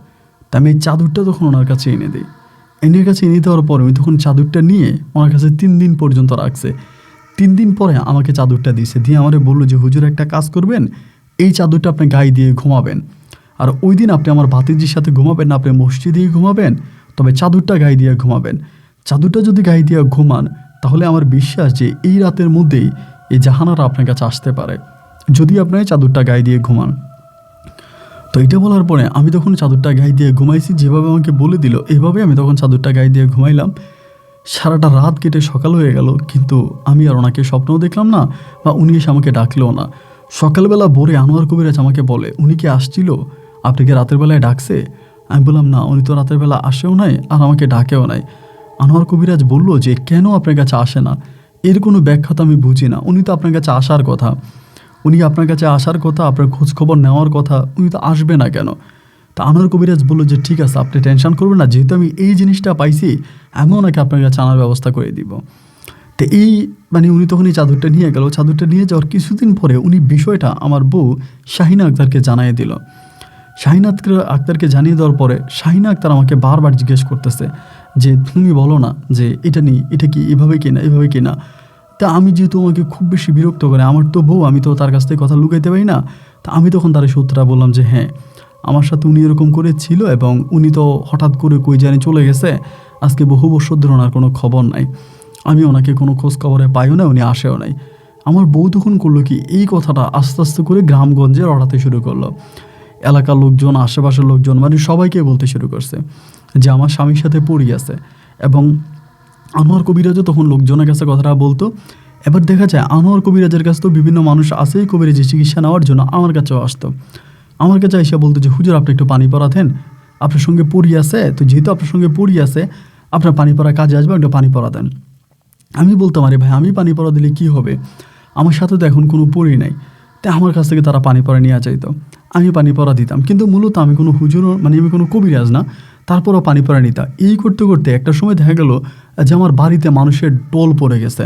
তা আমি এই চাদরটা তখন ওনার কাছে এনে দিই। এনের কাছে এনে দেওয়ার পরে আমি তখন চাদরটা নিয়ে ওনার কাছে 3 দিন পর্যন্ত রাখছে। 3 দিন পরে আমাকে চাদরটা দিছে, দিয়ে আমারে বললো যে হুজুর একটা কাজ করবেন, এই চাদরটা আপনি গায়ে দিয়ে ঘুমাবেন, আর ওই দিন আপনি আমার ভাতিজির সাথে ঘুমাবেন না, আপনি মসজিদেই ঘুমাবেন, তবে চাদরটা গায়ে দিয়ে ঘুমাবেন। চাদরটা যদি গায়ে দিয়ে ঘুমান তাহলে আমার বিশ্বাস যে এই রাতের মধ্যেই এই জাহানারা আপনার কাছে আসতে পারে, যদি আপনি চাদরটা গায়ে দিয়ে ঘুমান। তো এটা বলার পরে আমি তখন চাদরটা গায়ে দিয়ে ঘুমাইছি, যেভাবে আমাকে বলে দিল এইভাবে আমি তখন চাদরটা গায়ে দিয়ে ঘুমাইলাম। সারাটা রাত কেটে সকাল হয়ে গেল, কিন্তু আমি আর ওনাকে স্বপ্নও দেখলাম না, বা উনি এসে আমাকে ডাকলেও না। সকালবেলা ভোরে আনোয়ার কবিরাজ আমাকে বলে, উনি কি আসছিল, আপনাকে রাতের বেলায় ডাকছে? আমি বললাম না, উনি তো রাতের বেলা আসেও নাই আর আমাকে ডাকেও নাই। আনোয়ার কবিরাজ বলল যে কেন আপনার কাছে আসে না, এর কোনো ব্যাখ্যা তো আমি বুঝি না। উনি তো আপনার কাছে আসার কথা, উনি আপনার কাছে আসার কথা, আপনার খোঁজখবর নেওয়ার কথা, উনি তো আসবে না কেন? তা আনোয়ার কবিরাজ বললো যে ঠিক আছে, আপনি টেনশন করবেন না, যেহেতু আমি এই জিনিসটা পাইছি আমি ওনাকে আপনার কাছে আনার ব্যবস্থা করে দিব। তো এই উনি তখন এই চাদরটা নিয়ে গেল। চাদরটা নিয়ে যাওয়ার কিছুদিন পরে উনি বিষয়টা আমার বউ শাহিনা আক্তারকে জানিয়ে দিল। শাহিনা আক্তারকে জানিয়ে দেওয়ার পরে শাহিনা আক্তার আমাকে বারবার জিজ্ঞেস করতেছে যে তুমি বলো না যে এটা নিয়ে, এটা কি এভাবে কিনা, এভাবে কিনা। তা আমি যেহেতু আমাকে খুব বেশি বিরক্ত করে, আমার তো বউ, আমি তো তার কাছ থেকে কথা লুকাইতে পারি না। তা আমি তখন তার সত্যটা বললাম যে হ্যাঁ, আমার সাথে উনি এরকম করেছিল এবং উনি তো হঠাৎ করে কই জানি চলে গেছে, আজকে বহু বছর ধরে ওনার কোনো খবর নাই, আমি ওনাকে কোনো খোঁজ খবরে পাইও না, উনি আসেও নাই। আমার বউ তখন করলো কি, এই কথাটা আস্তে আস্তে করে গ্রামগঞ্জে রটাতে শুরু করলো। এলাকার লোকজন, আশেপাশের লোকজন, সবাইকে বলতে শুরু করছে যে আমার স্বামীর সাথে পড়ি আছে। এবং আনোয়ার কবিরাজও তখন লোকজনের কাছে কথাটা বলতো। এবার দেখা যায় আনোয়ার কবিরাজের কাছে তো বিভিন্ন মানুষ আছেই কবিরাজি চিকিৎসা নেওয়ার জন্য, আমার কাছেও আসতো। আমার কাছে এসে বলতো যে হুজুর আপনি একটু পানি পড়া দেন, আপনার সঙ্গে পড়ি আছে, তো যেহেতু আপনার সঙ্গে পড়ি আছে আপনার পানি পড়া কাজে আসবে, একটু পানি পড়া দেন। আমি বলতাম আরে ভাই, আমি পানি পড়া দিলে কি হবে, আমার সাথে তো এখন কোনো পড়ি নাই। তাই আমার কাছ থেকে তারা পানি পড়া নিয়ে চাইতো, আমি পানি পড়া দিতাম। কিন্তু মূলত আমি কোনো হুজুর, আমি কোনো কবিরাজ না, তারপরও পানি পড়া নিতাম। এই করতে করতে একটা সময় দেখা গেল যে আমার বাড়িতে মানুষের টোল পড়ে গেছে।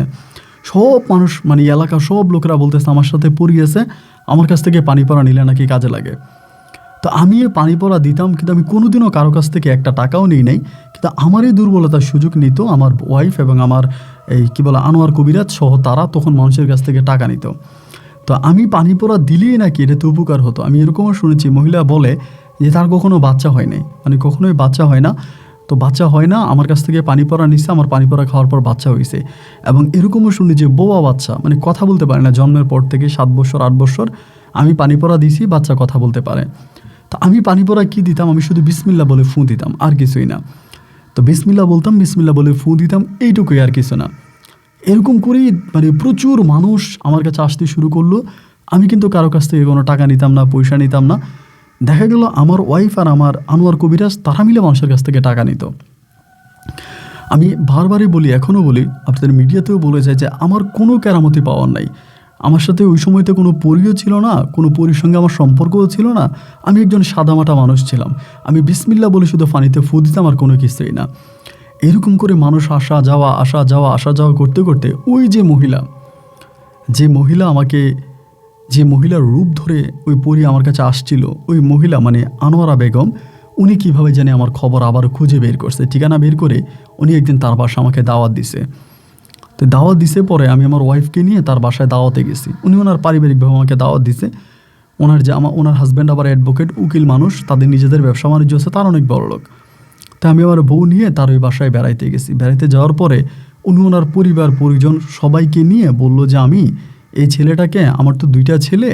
সব মানুষ, এলাকার সব লোকেরা বলতেছে আমার সাথে পড়িয়েছে, আমার কাছ থেকে পানি পড়া নিলে নাকি কাজে লাগে। তো আমি পানি পড়া দিতাম, কিন্তু আমি কোনোদিনও কারো কাছ থেকে একটা টাকাও নিই নাই। কিন্তু আমার এই দুর্বলতার সুযোগ নিত আমার ওয়াইফ এবং আমার আনোয়ার কবিরাজ সহ, তারা তখন মানুষের কাছ থেকে টাকা নিত। তো আমি পানি পড়া দিলেই নাকি এটাতে উপকার হতো। আমি এরকমও শুনেছি, মহিলা বলে যে তার কখনো বাচ্চা হয় নাই, কখনোই বাচ্চা হয় না। তো বাচ্চা হয় না, আমার কাছ থেকে পানি পড়া নিচ্ছে, আমার পানি পড়া খাওয়ার পর বাচ্চা হয়েছে। এবং এরকমও শুনি যে বোবা বাচ্চা, কথা বলতে পারে না জন্মের পর থেকে, 7 বছর 8 বছর আমি পানি পড়া দিছি, বাচ্চা কথা বলতে পারে। তো আমি পানি পড়া কী দিতাম, আমি শুধু বিসমিল্লা বলে ফু দিতাম, আর কিছুই না। তো বিসমিল্লা বলতাম, বিসমিল্লা বলে ফু দিতাম, এইটুকুই, আর কিছু না। এরকম করেই প্রচুর মানুষ আমার কাছে আসতে শুরু করলো। আমি কিন্তু কারো কাছ থেকে কোনো টাকা নিতাম না, পয়সা নিতাম না। দেখা গেল আমার ওয়াইফ আর আমার আনোয়ার কবিরাজ তারা মিলে মানুষের কাছ থেকে টাকা নিত। আমি বারবারই বলি, এখনও বলি, আপনাদের মিডিয়াতেও বলে যায় যে আমার কোনো কেরামতি পাওয়ার নাই। আমার সাথে ওই সময়তে কোনো পরিও ছিল না, কোনো পরির সঙ্গে আমার সম্পর্কও ছিল না। আমি একজন সাদামাটা মানুষ ছিলাম। আমি বিসমিল্লা বলে শুধু পানিতে ফু দিতাম, আর কোনো কিছুই না। এরকম করে মানুষ আসা যাওয়া আসা যাওয়া আসা যাওয়া করতে করতে ওই যে মহিলা আমাকে, যে মহিলার রূপ ধরে ওই পরি আমার কাছে আসছিল, ওই মহিলা আনোয়ারা বেগম, উনি কীভাবে জানে আমার খবর আবার খুঁজে বের করছে, ঠিকানা বের করে উনি একদিন তার বাসা আমাকে দাওয়াত দিছে। তো দাওয়াত দিছে পরে আমি আমার ওয়াইফকে নিয়ে তার বাসায় দাওয়াতে গেছি। উনি ওনার পারিবারিকভাবে আমাকে দাওয়াত দিছে। ওনার হাজব্যান্ড আবার অ্যাডভোকেট, উকিল মানুষ, তাদের নিজেদের ব্যবসা বাণিজ্য আছে, তার অনেক বড় লোক। তা আমি আমার বউ নিয়ে তার ওই বাসায় বেড়াইতে গেছি। বেড়াইতে যাওয়ার পরে উনি ওনার পরিবার পরিজন সবাইকে নিয়ে বলল যে আমি এই ছেলেটাকে, আমার তো 2টা ছেলে,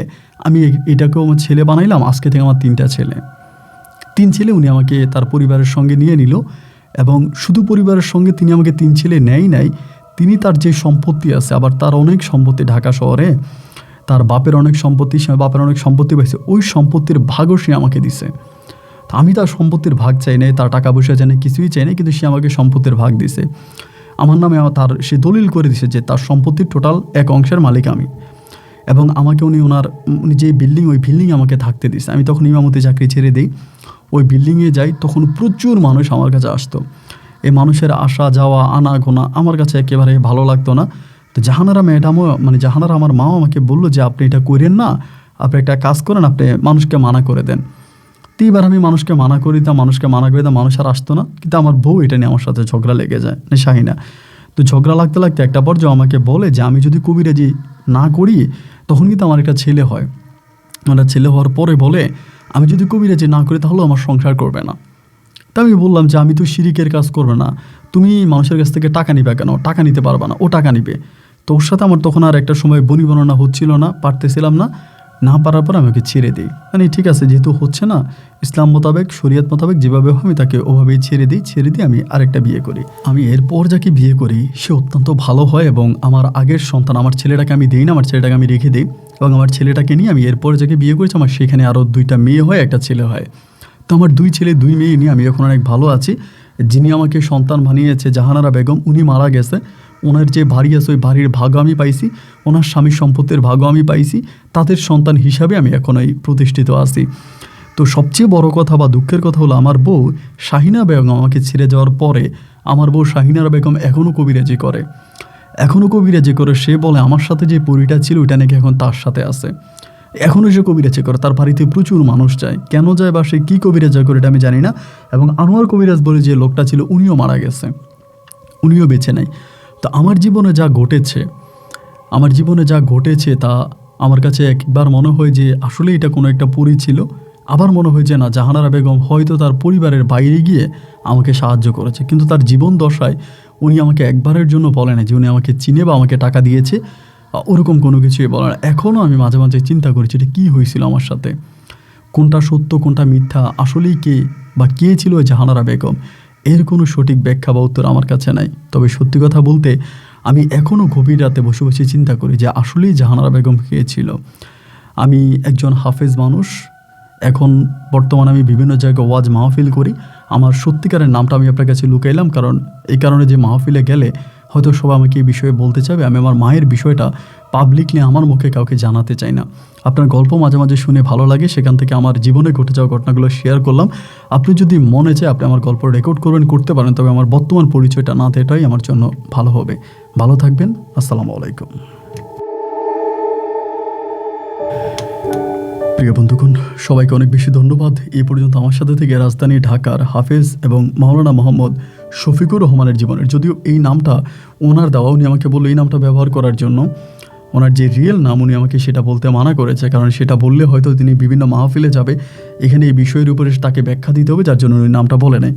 আমি এটাকেও আমার ছেলে বানাইলাম, আজকে থেকে আমার 3টা ছেলে। 3 ছেলে উনি আমাকে তার পরিবারের সঙ্গে নিয়ে নিল। এবং শুধু পরিবারের সঙ্গে তিনি আমাকে 3 ছেলে নাই, তিনি তার যে সম্পত্তি আছে, আবার তার অনেক সম্পত্তি ঢাকা শহরে, তার বাপের অনেক সম্পত্তি পাইছে, ওই সম্পত্তির ভাগও সে আমাকে দিছে। তো আমি তার সম্পত্তির ভাগ চাই নাই, তার টাকা পয়সা চাই না, কিছুই চাই না, কিন্তু সে আমাকে সম্পত্তির ভাগ দিছে। আমার নামে সে দলিল করে দিছে যে তার সম্পত্তির টোটাল 1 অংশের মালিক আমি। এবং আমাকে উনি যে বিল্ডিং, ওই বিল্ডিং আমাকে থাকতে দিছে। আমি তখন ইমামতি চাকরি ছেড়ে দিই, ওই বিল্ডিংয়ে যাই। তখন প্রচুর মানুষ আমার কাছে আসতো। এই মানুষের আসা যাওয়া আনা গোনা আমার কাছে একেবারে ভালো লাগতো না। তো জাহানারা ম্যাডামও, মানে জাহানারা আমার মাও আমাকে বললো যে আপনি এটা করেন না, আপনি একটা কাজ করেন, আপনি মানুষকে মানা করে দেন। তো এবার আমি মানুষকে মানা করে দিতাম, মানুষ আর আসতো না। কিন্তু আমার বউ এটা নিয়ে আমার সাথে ঝগড়া লেগে যায়, শাহিনা। তো ঝগড়া লাগতে লাগতে একটা পর্যায়ে আমাকে বলে যে আমি যদি কবিরাজি না করি তখন কিন্তু আমার একটা ছেলে হয়। আমার ছেলে হওয়ার পরে বলে আমি যদি কবিরাজি না করি তাহলে আমার সংসার করবে না। তা আমি বললাম যে আমি তো শিরিকের কাজ করবে না, তুমি মানুষের কাছ থেকে টাকা নিবে কেন? টাকা নিতে পারবা না, ও টাকা নিবে। তো ওর সাথে আমার তখন আর একটা সময় বনিবনা হচ্ছিল না, পারতেছিলাম না। না পারার পর আমাকে ছেড়ে দিই, মানে ঠিক আছে যেহেতু হচ্ছে না, ইসলাম মোতাবেক শরিয়ত মোতাবেক যেভাবে আমি তাকে ওভাবেই ছেড়ে দিই আমি আরেকটা বিয়ে করি। আমি এরপর যাকে বিয়ে করি সে অত্যন্ত ভালো হয় এবং আমার আগের সন্তান, আমার ছেলেটাকে আমি দিই না, আমার ছেলেটাকে আমি রেখে দিই এবং আমার ছেলেটাকে নিয়ে আমি এরপর যাকে বিয়ে করেছি আমার সেখানে আরও 2টা মেয়ে হয়, একটা ছেলে হয়। তো আমার 2 ছেলে 2 মেয়ে নিয়ে আমি এখন অনেক ভালো আছি। যিনি আমাকে সন্তান বানিয়েছে জাহানারা বেগম, উনি মারা গেছে। ওনার যে বাড়ি আছে ওই বাড়ির ভাগও আমি পাইছি, ওনার স্বামী সম্পত্তির ভাগও আমি পাইছি। তাদের সন্তান হিসাবে আমি এখন এই প্রতিষ্ঠিত আছি। তো সবচেয়ে বড় কথা বা দুঃখের কথা হলো আমার বউ শাহিনা বেগম আমাকে ছেড়ে যাওয়ার পরে আমার বউ শাহিনারা বেগম এখনও কবিরাজি করে। সে বলে আমার সাথে যে পরিটা ছিল ওইটা নাকি এখন তার সাথে আছে। এখনও সে কবিরাজি করে, তার বাড়িতে প্রচুর মানুষ যায়। কেন যায় বা সে কী কবিরাজ করে এটা আমি জানি না। এবং আনোয়ার কবিরাজ বলে যে লোকটা ছিল উনিও মারা গেছে, উনিও বেঁচে নেই। তো আমার জীবনে যা ঘটেছে তা আমার কাছে একবার মনে হয় যে আসলে এটা কোনো একটা পরী ছিল, আবার মনে হয় যে না, জাহানারা বেগম হয়তো তার পরিবারের বাইরে গিয়ে আমাকে সাহায্য করেছে। কিন্তু তার জীবন দশায় উনি আমাকে একবারের জন্য বলে না যে উনি আমাকে চিনে বা আমাকে টাকা দিয়েছে, ওরকম কোনো কিছুই বলে না। এখনও আমি মাঝে মাঝে চিন্তা করছি এটা কী হয়েছিল আমার সাথে, কোনটা সত্য কোনটা মিথ্যা, আসলেই কে ছিল জাহানারা বেগম, এর কোনো সঠিক ব্যাখ্যা বা উত্তর আমার কাছে নাই। তবে সত্যি কথা বলতে আমি এখনও গভীর রাতে বসে বসে চিন্তা করি যে আসলেই জাহানারা বেগম কে ছিল। আমি একজন হাফেজ মানুষ, এখন বর্তমানে আমি বিভিন্ন জায়গায় ওয়াজ মাহফিল করি। আমার সত্যিকারের নামটা আমি আপনার কাছে লুকাইলাম, কারণ এই কারণে যে মাহফিলে গেলে হয়তো সবাই আমাকে এই বিষয়ে বলতে চাবে, আমি আমার মায়ের বিষয়টা পাবলিকলি আমার মুখে কাউকে জানাতে চাই না। আপনার গল্প মাঝে মাঝে শুনে ভালো লাগে, সেখান থেকে আমার জীবনে ঘটে যাওয়া ঘটনাগুলো শেয়ার করলাম। আপনি যদি মনে চায় আপনি আমার গল্প রেকর্ড করতে পারেন, তবে আমার বর্তমান পরিচয়টা না দেওয়াটাই আমার জন্য ভালো হবে। ভালো থাকবেন, আসসালামু আলাইকুম। প্রিয় বন্ধুগণ, সবাইকে অনেক বেশি ধন্যবাদ এই পর্যন্ত আমার সাথে থেকে রাজধানী ঢাকার হাফেজ এবং মাওলানা মোহাম্মদ শফিকুর রহমানের জীবনের, যদিও এই নামটা ওনার দেওয়া, উনি আমাকে বললো এই নামটা ব্যবহার করার জন্য। ওনার যে রিয়েল নাম উনি আমাকে সেটা বলতে মানা করেছে, কারণ সেটা বললে হয়তো তিনি বিভিন্ন মাহফিলে যাবে, এখানে এই বিষয়ের উপরে তাকে ব্যাখ্যা দিতে হবে, যার জন্য উনি নামটা বলে নেয়।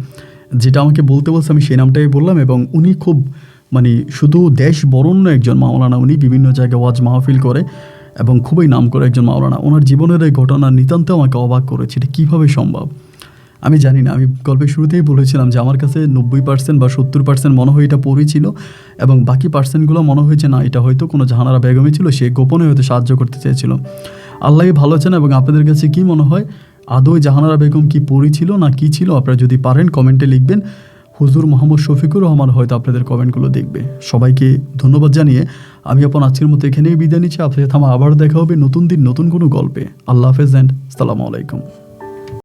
যেটা আমাকে বলতে বলছে আমি সেই নামটাই বললাম। এবং উনি খুব শুধু দেশ বরণ্য একজন মাওলানা, উনি বিভিন্ন জায়গায় ওয়াজ মাহফিল করে এবং খুবই নাম করে একজন মাওলানা। ওনার জীবনের এই ঘটনা নিতান্ত আমাকে অবাক করেছে, এটা কীভাবে সম্ভব আমি জানি না। আমি গল্পের শুরুতেই বলেছিলাম যে আমার কাছে 90% বা 70% মনে হয় এটা পড়েছিল এবং বাকি পার্সেন্টগুলো মনে হয়েছে না, এটা হয়তো কোনো জাহানারা বেগমই ছিল, সে গোপনে হয়তো সাহায্য করতে চেয়েছিল। আল্লাহই ভালো আছেন। এবং আপনাদের কাছে কি মনে হয়, আদৌ জাহানারা বেগম কি পড়েছিল না কি ছিল? আপনারা যদি পারেন কমেন্টে লিখবেন। হুজুর মোহাম্মদ শফিকুর রহমান হয়তো আপনাদের কমেন্টগুলো দেখবে। সবাইকে ধন্যবাদ জানিয়ে আমি আজকের মতো এখানেই বিদায় নিচ্ছি। আপনার সাথে আবার দেখা হবে নতুন দিন নতুন কোনো গল্পে। আল্লাহ হাফেজ অ্যান্ড আসসালামু আলাইকুম।